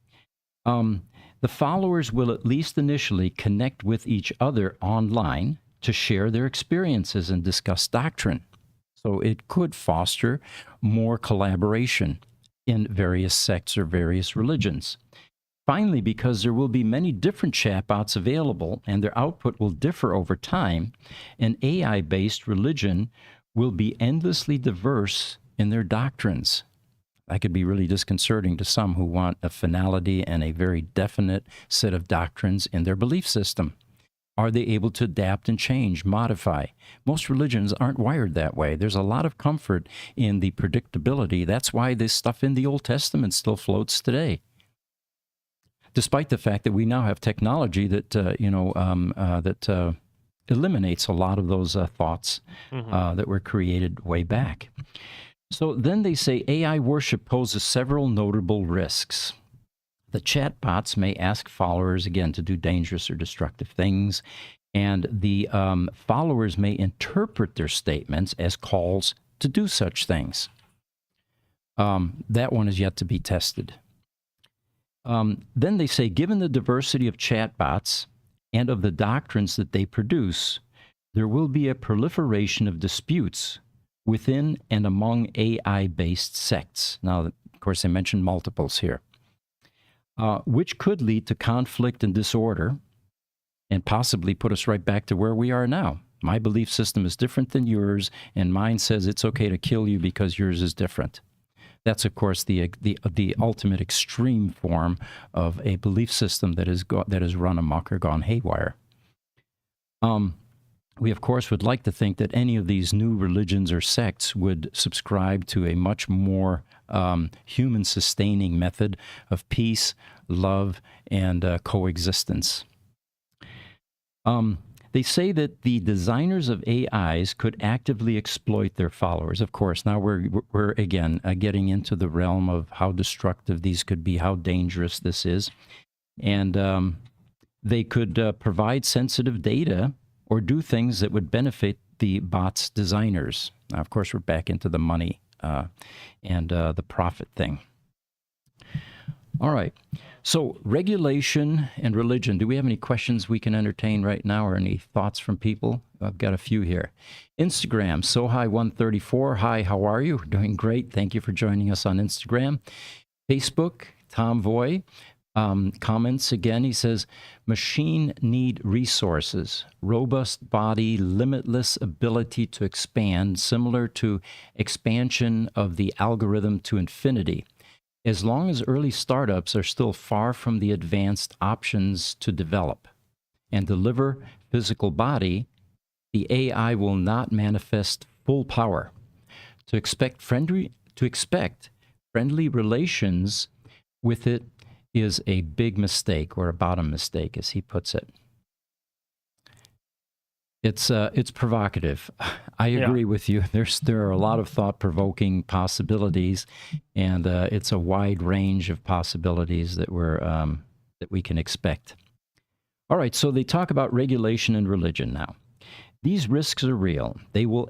The followers will at least initially connect with each other online to share their experiences and discuss doctrine. So it could foster more collaboration in various sects or various religions. Finally, because there will be many different chatbots available and their output will differ over time, an AI-based religion will be endlessly diverse in their doctrines. That could be really disconcerting to some who want a finality and a very definite set of doctrines in their belief system. Are they able to adapt and change, modify? Most religions aren't wired that way. There's a lot of comfort in the predictability. That's why this stuff in the Old Testament still floats today. Despite the fact that we now have technology that, eliminates a lot of those thoughts that were created way back. So then they say AI worship poses several notable risks. The chatbots may ask followers, again, to do dangerous or destructive things, and the followers may interpret their statements as calls to do such things. That one is yet to be tested. Then they say, given the diversity of chatbots and of the doctrines that they produce, there will be a proliferation of disputes within and among AI-based sects. Now, of course, they mentioned multiples here. Which could lead to conflict and disorder and possibly put us right back to where we are now. My belief system is different than yours, and mine says it's okay to kill you because yours is different. That's, of course, the ultimate extreme form of a belief system that is run amok or gone haywire. We, of course, would like to think that any of these new religions or sects would subscribe to a much more human-sustaining method of peace, love, and coexistence. They say that the designers of AIs could actively exploit their followers. Of course, now we're again getting into the realm of how destructive these could be, how dangerous this is. And they could provide sensitive data or do things that would benefit the bot's designers. Now, of course, we're back into the money and the profit thing. All right. So regulation and religion. Do we have any questions we can entertain right now or any thoughts from people? I've got a few here. Instagram, SoHi134. Hi, how are you? Doing great. Thank you for joining us on Instagram. Facebook, Tom Voy. Comments again. He says, machine need resources, robust body, limitless ability to expand, similar to expansion of the algorithm to infinity. As long as early startups are still far from the advanced options to develop and deliver physical body, the AI will not manifest full power. To expect friendly relations with it is a big mistake, or a bottom mistake, as he puts it. It's provocative. I agree with you. There are a lot of thought-provoking possibilities, and it's a wide range of possibilities that we can expect. All right, so they talk about regulation and religion now. These risks are real. They will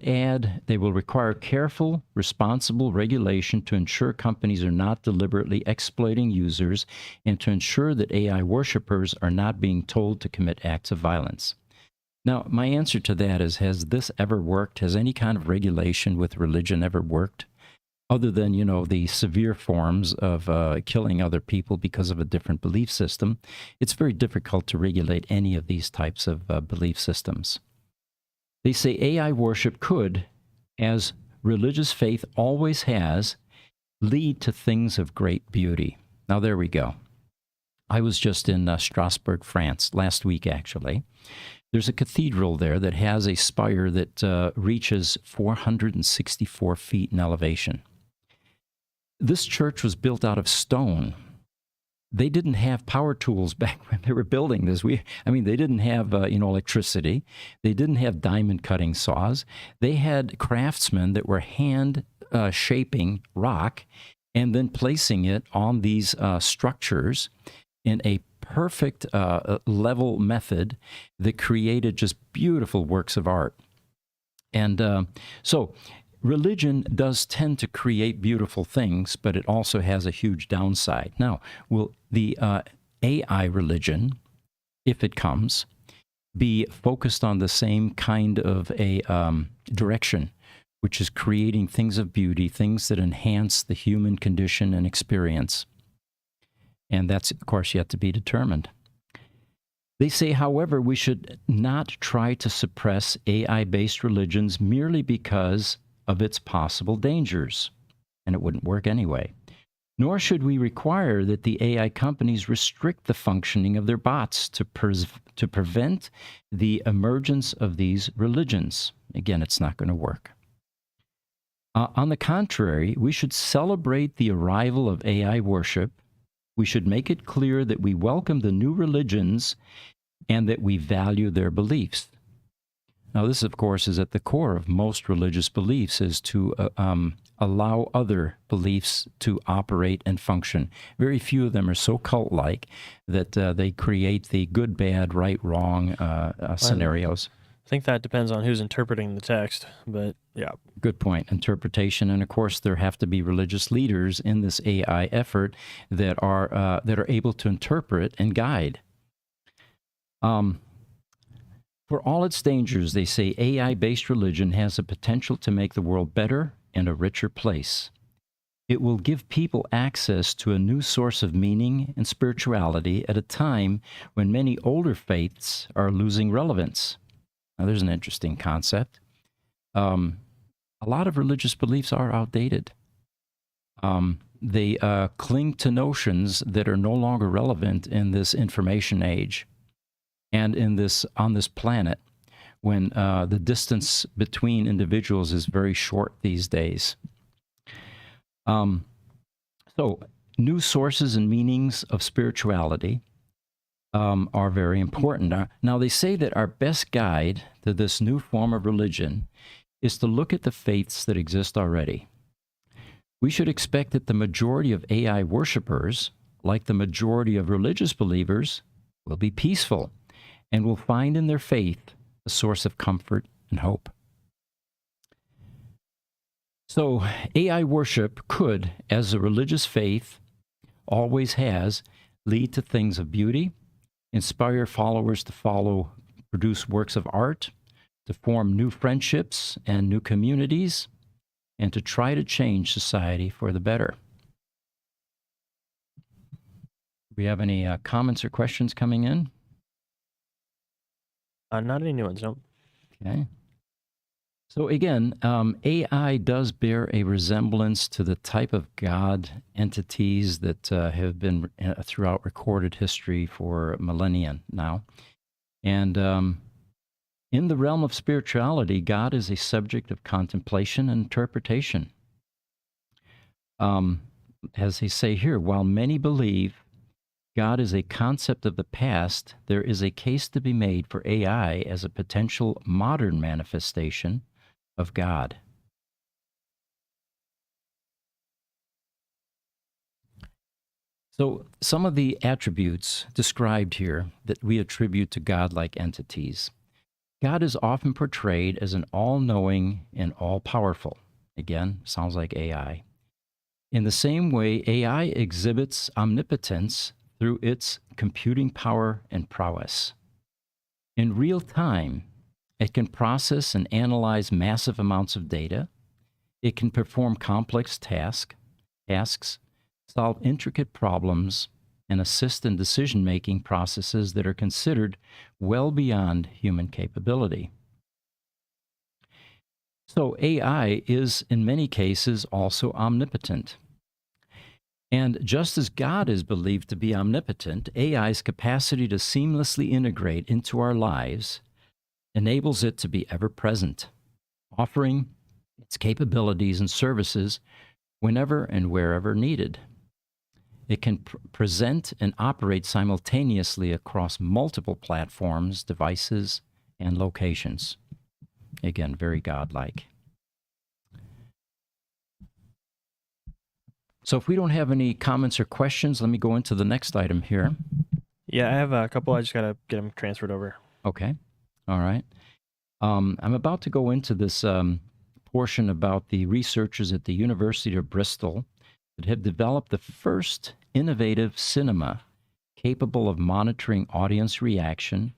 require careful, responsible regulation to ensure companies are not deliberately exploiting users and to ensure that AI worshipers are not being told to commit acts of violence. Now, my answer to that is, has this ever worked? Has any kind of regulation with religion ever worked? other than, the severe forms of killing other people because of a different belief system. It's very difficult to regulate any of these types of belief systems. They say AI worship could, as religious faith always has, lead to things of great beauty. Now, there we go. I was just in Strasbourg, France, last week, actually. There's a cathedral there that has a spire that reaches 464 feet in elevation. This church was built out of stone. They didn't have power tools back when they were building this. They didn't have electricity. They didn't have diamond cutting saws. They had craftsmen that were hand shaping rock and then placing it on these structures in a perfect level method that created just beautiful works of art. And so religion does tend to create beautiful things, but it also has a huge downside. Now, will the AI religion, if it comes, be focused on the same kind of a direction, which is creating things of beauty, things that enhance the human condition and experience? And that's, of course, yet to be determined. They say, however, we should not try to suppress AI-based religions merely because of its possible dangers, and it wouldn't work anyway. Nor should we require that the AI companies restrict the functioning of their bots to prevent the emergence of these religions. Again, it's not going to work. On the contrary, we should celebrate the arrival of AI worship. We should make it clear that we welcome the new religions and that we value their beliefs. Now, this, of course, is at the core of most religious beliefs, is to allow other beliefs to operate and function. Very few of them are so cult-like that they create the good, bad, right, wrong scenarios. I think that depends on who's interpreting the text, but yeah. Good point. Interpretation, and of course, there have to be religious leaders in this AI effort that are able to interpret and guide. For all its dangers, they say AI-based religion has the potential to make the world better and a richer place. It will give people access to a new source of meaning and spirituality at a time when many older faiths are losing relevance. Now, there's an interesting concept. A lot of religious beliefs are outdated. They cling to notions that are no longer relevant in this information age and on this planet, when the distance between individuals is very short these days. So new sources and meanings of spirituality are very important. Now, they say that our best guide to this new form of religion is to look at the faiths that exist already. We should expect that the majority of AI worshipers, like the majority of religious believers, will be peaceful and will find in their faith a source of comfort and hope. So AI worship could, as a religious faith always has, lead to things of beauty, inspire followers to produce works of art, to form new friendships and new communities, and to try to change society for the better. Do we have any comments or questions coming in? Not any new ones, no. Okay. So again, AI does bear a resemblance to the type of God entities that have been throughout recorded history for millennia now. And in the realm of spirituality, God is a subject of contemplation and interpretation. As they say here, while many believe God is a concept of the past, there is a case to be made for AI as a potential modern manifestation of God. So some of the attributes described here that we attribute to God-like entities. God is often portrayed as an all-knowing and all-powerful. Again, sounds like AI. In the same way, AI exhibits omnipotence through its computing power and prowess. In real time, it can process and analyze massive amounts of data. It can perform complex tasks, solve intricate problems, and assist in decision-making processes that are considered well beyond human capability. So AI is, in many cases, also omnipotent. And just as God is believed to be omnipotent, AI's capacity to seamlessly integrate into our lives enables it to be ever present, offering its capabilities and services whenever and wherever needed. It can present and operate simultaneously across multiple platforms, devices, and locations. Again, very godlike. So if we don't have any comments or questions, let me go into the next item here. Yeah, I have a couple. I just got to get them transferred over. Okay. All right. I'm about to go into this portion about the researchers at the University of Bristol that have developed the first innovative cinema capable of monitoring audience reaction,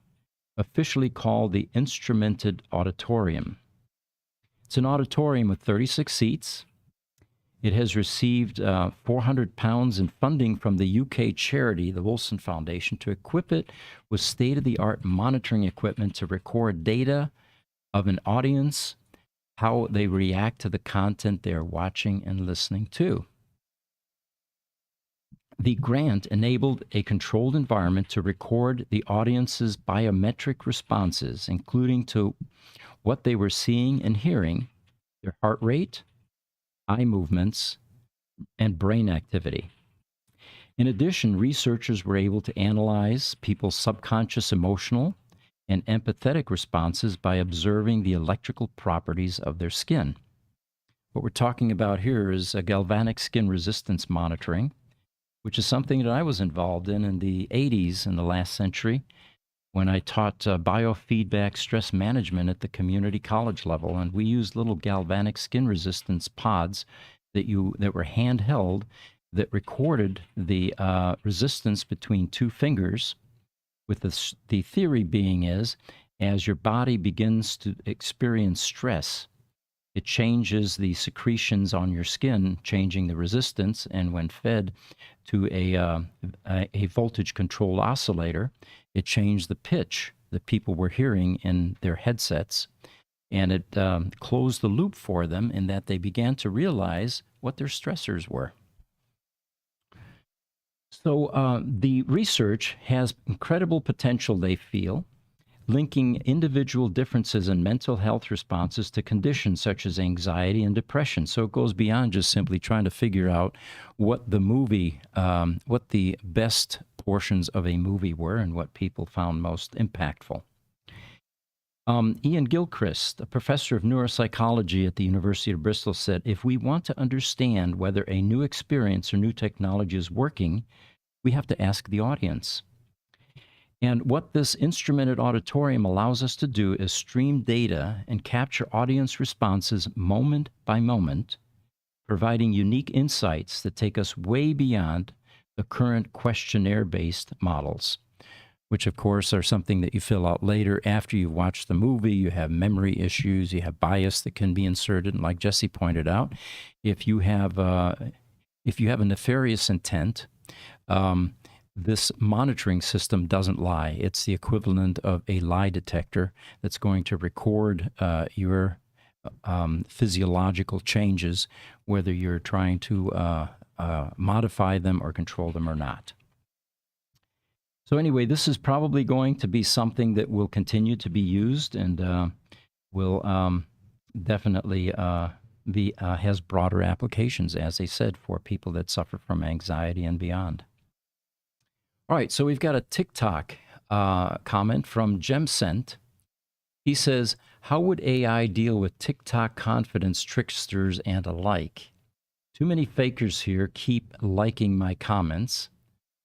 officially called the Instrumented Auditorium. It's an auditorium with 36 seats. It has received £400 in funding from the UK charity, the Wilson Foundation, to equip it with state-of-the-art monitoring equipment to record data of an audience, how they react to the content they're watching and listening to. The grant enabled a controlled environment to record the audience's biometric responses, including to what they were seeing and hearing, their heart rate, eye movements, and brain activity. In addition, researchers were able to analyze people's subconscious emotional and empathetic responses by observing the electrical properties of their skin. What we're talking about here is a galvanic skin resistance monitoring, which is something that I was involved in the 80s in the last century when I taught biofeedback stress management at the community college level. And we used little galvanic skin resistance pods that were handheld that recorded the resistance between two fingers, with the theory being is, as your body begins to experience stress, it changes the secretions on your skin, changing the resistance, and when fed to a voltage-controlled oscillator, it changed the pitch that people were hearing in their headsets, and it closed the loop for them in that they began to realize what their stressors were. So the research has incredible potential, they feel, linking individual differences in mental health responses to conditions such as anxiety and depression. So it goes beyond just simply trying to figure out what what the best portions of a movie were and what people found most impactful. Ian Gilchrist, a professor of neuropsychology at the University of Bristol, said, if we want to understand whether a new experience or new technology is working, we have to ask the audience. And what this instrumented auditorium allows us to do is stream data and capture audience responses moment by moment, providing unique insights that take us way beyond the current questionnaire-based models, which of course are something that you fill out later after you've watched the movie. You have memory issues, you have bias that can be inserted, and like Jesse pointed out, if you have a nefarious intent, this monitoring system doesn't lie. It's the equivalent of a lie detector that's going to record your physiological changes, whether you're trying to modify them or control them or not. So anyway, this is probably going to be something that will continue to be used and will definitely has broader applications, as I said, for people that suffer from anxiety and beyond. All right, so we've got a TikTok comment from Gemsent. He says, how would AI deal with TikTok confidence tricksters and alike? Too many fakers here keep liking my comments.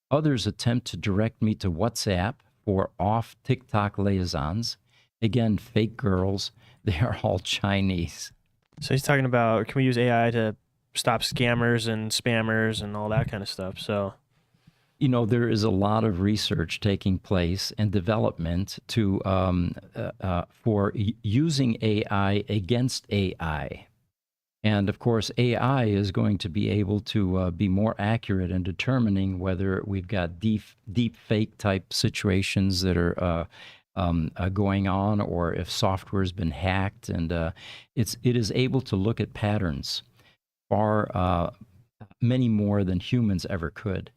Others attempt to direct me to WhatsApp for off TikTok liaisons. Again, fake girls. They are all Chinese. So he's talking about, can we use AI to stop scammers and spammers and all that kind of stuff? So, you know, there is a lot of research taking place and development to for using AI against AI. And of course, AI is going to be able to be more accurate in determining whether we've got deep fake type situations that are going on, or if software has been hacked. And it is able to look at patterns far many more than humans ever could.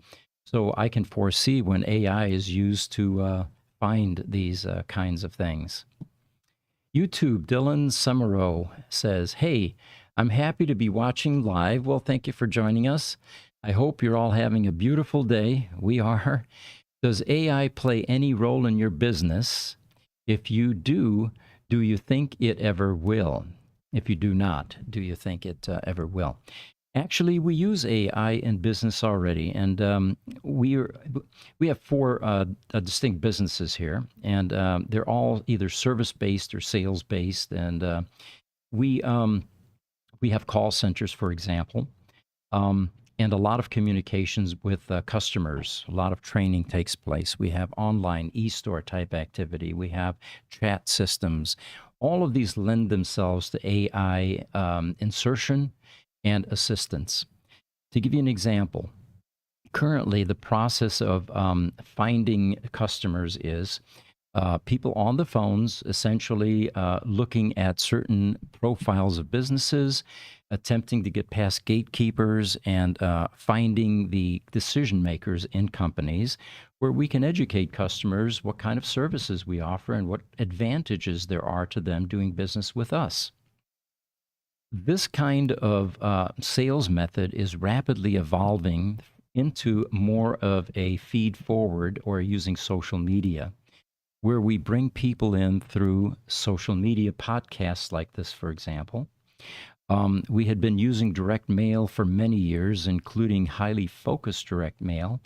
So I can foresee when AI is used to find these kinds of things. YouTube, Dylan Summerow says, "Hey, I'm happy to be watching live. Well, thank you for joining us. I hope you're all having a beautiful day. We are. Does AI play any role in your business? If you do you think it ever will? If you do not, do you think it ever will?" Actually, we use AI in business already, and we have four distinct businesses here, and they're all either service based or sales based, and we we have call centers, for example, and a lot of communications with customers. A lot of training takes place. We have online e-store type activity. We have chat systems. All of these lend themselves to AI insertion and assistance. To give you an example, currently the process of finding customers is people on the phones essentially looking at certain profiles of businesses, attempting to get past gatekeepers, and finding the decision makers in companies where we can educate customers what kind of services we offer and what advantages there are to them doing business with us. This kind of sales method is rapidly evolving into more of a feed forward or using social media, where we bring people in through social media podcasts like this, for example. We had been using direct mail for many years, including highly focused direct mail,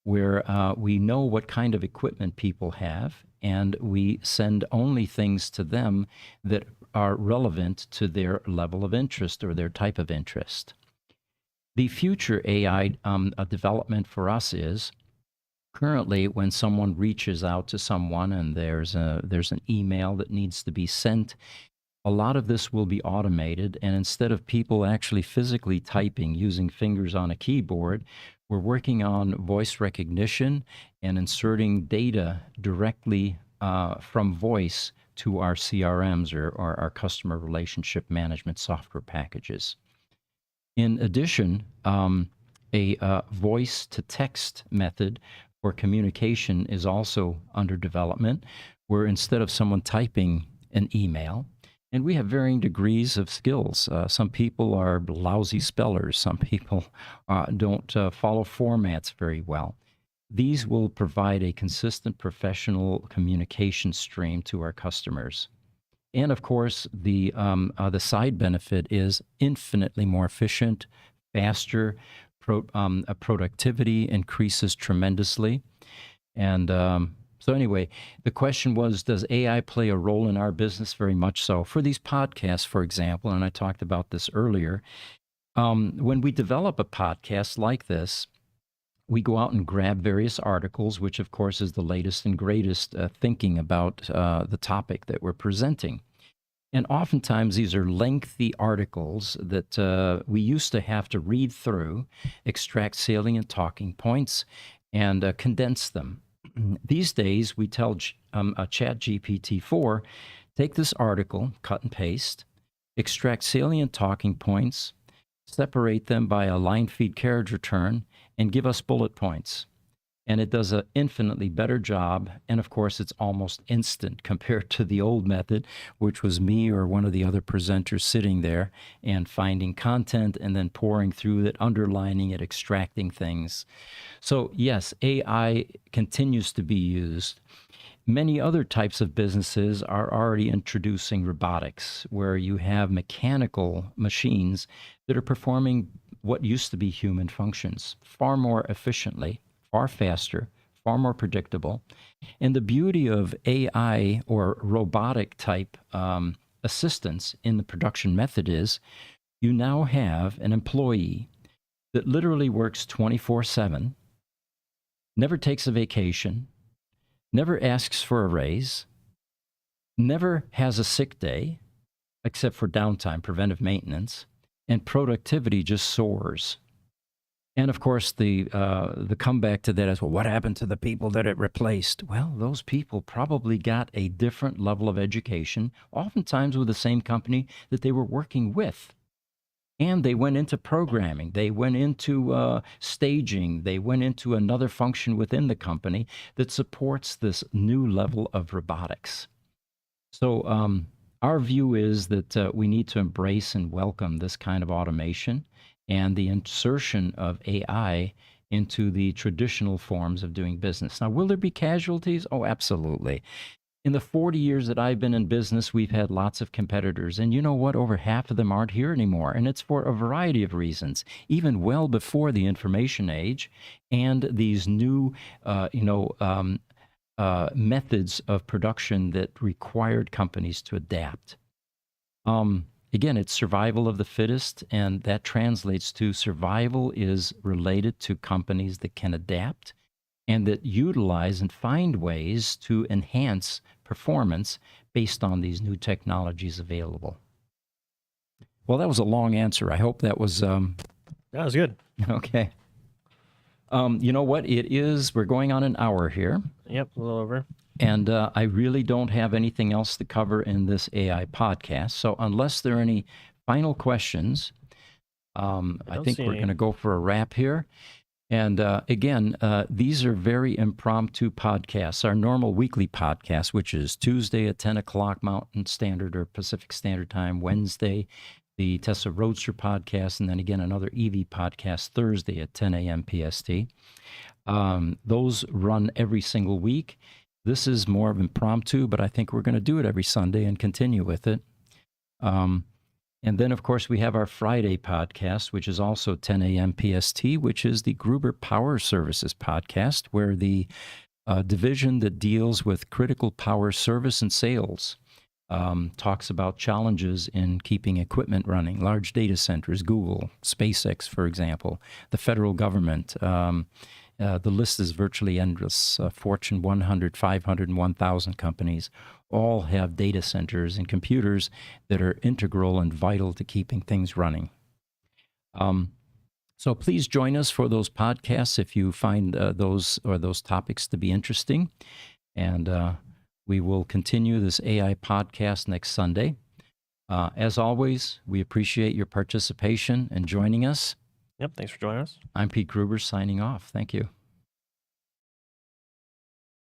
where we know what kind of equipment people have, and we send only things to them that are relevant to their level of interest or their type of interest. The future AI development for us is currently when someone reaches out to someone and there's an email that needs to be sent, a lot of this will be automated, and instead of people actually physically typing using fingers on a keyboard, we're working on voice recognition and inserting data directly from voice to our CRMs or our customer relationship management software packages. In addition, a voice to text method for communication is also under development, where instead of someone typing an email, and we have varying degrees of skills. Some people are lousy spellers. Some people don't follow formats very well. These will provide a consistent professional communication stream to our customers. And of course, the side benefit is infinitely more efficient, faster. Productivity increases tremendously. And so anyway, the question was, does AI play a role in our business? Very much so. For these podcasts, for example, and I talked about this earlier, when we develop a podcast like this, we go out and grab various articles, which of course is the latest and greatest thinking about the topic that we're presenting. And oftentimes these are lengthy articles that we used to have to read through, extract salient talking points, and condense them. These days, we tell Chat GPT-4, take this article, cut and paste, extract salient talking points, separate them by a line feed carriage return, and give us bullet points. And it does an infinitely better job. And of course, it's almost instant compared to the old method, which was me or one of the other presenters sitting there and finding content and then pouring through it, underlining it, extracting things. So yes, AI continues to be used. Many other types of businesses are already introducing robotics, where you have mechanical machines that are performing what used to be human functions far more efficiently, far faster, far more predictable. And the beauty of AI or robotic type assistance in the production method is you now have an employee that literally works 24/7, never takes a vacation, never asks for a raise, never has a sick day except for downtime, preventive maintenance, and productivity just soars. And of course, the comeback to that is, well, what happened to the people that it replaced? Well, those people probably got a different level of education, oftentimes with the same company that they were working with. And they went into programming, they went into staging, they went into another function within the company that supports this new level of robotics. So, our view is that we need to embrace and welcome this kind of automation and the insertion of AI into the traditional forms of doing business. Now, will there be casualties? Oh, absolutely. In the 40 years that I've been in business, we've had lots of competitors. And you know what? Over half of them aren't here anymore. And it's for a variety of reasons, even well before the information age and these new, methods of production that required companies to adapt. Again, it's survival of the fittest, and that translates to survival is related to companies that can adapt and that utilize and find ways to enhance performance based on these new technologies available. Well, that was a long answer. I hope that was That was good. okay. You know what? We're going on an hour here. Yep, a little over. And I really don't have anything else to cover in this AI podcast. So unless there are any final questions, I think we're going to go for a wrap here. And again, these are very impromptu podcasts. Our normal weekly podcast, which is Tuesday at 10 o'clock Mountain Standard or Pacific Standard Time, Wednesday, the Tesla Roadster podcast, and then again another EV podcast Thursday at 10 a.m. PST. Those run every single week. This is more of impromptu, but I think we're going to do it every Sunday and continue with it. And then, of course, we have our Friday podcast, which is also 10 a.m. PST, which is the Gruber Power Services podcast, where the division that deals with critical power service and sales talks about challenges in keeping equipment running, large data centers, Google, SpaceX, for example, the federal government. The list is virtually endless. Fortune 100, 500, and 1,000 companies all have data centers and computers that are integral and vital to keeping things running. So please join us for those podcasts if you find those topics to be interesting. And we will continue this AI podcast next Sunday. As always, we appreciate your participation and joining us. Yep, thanks for joining us. I'm Pete Gruber signing off. Thank you.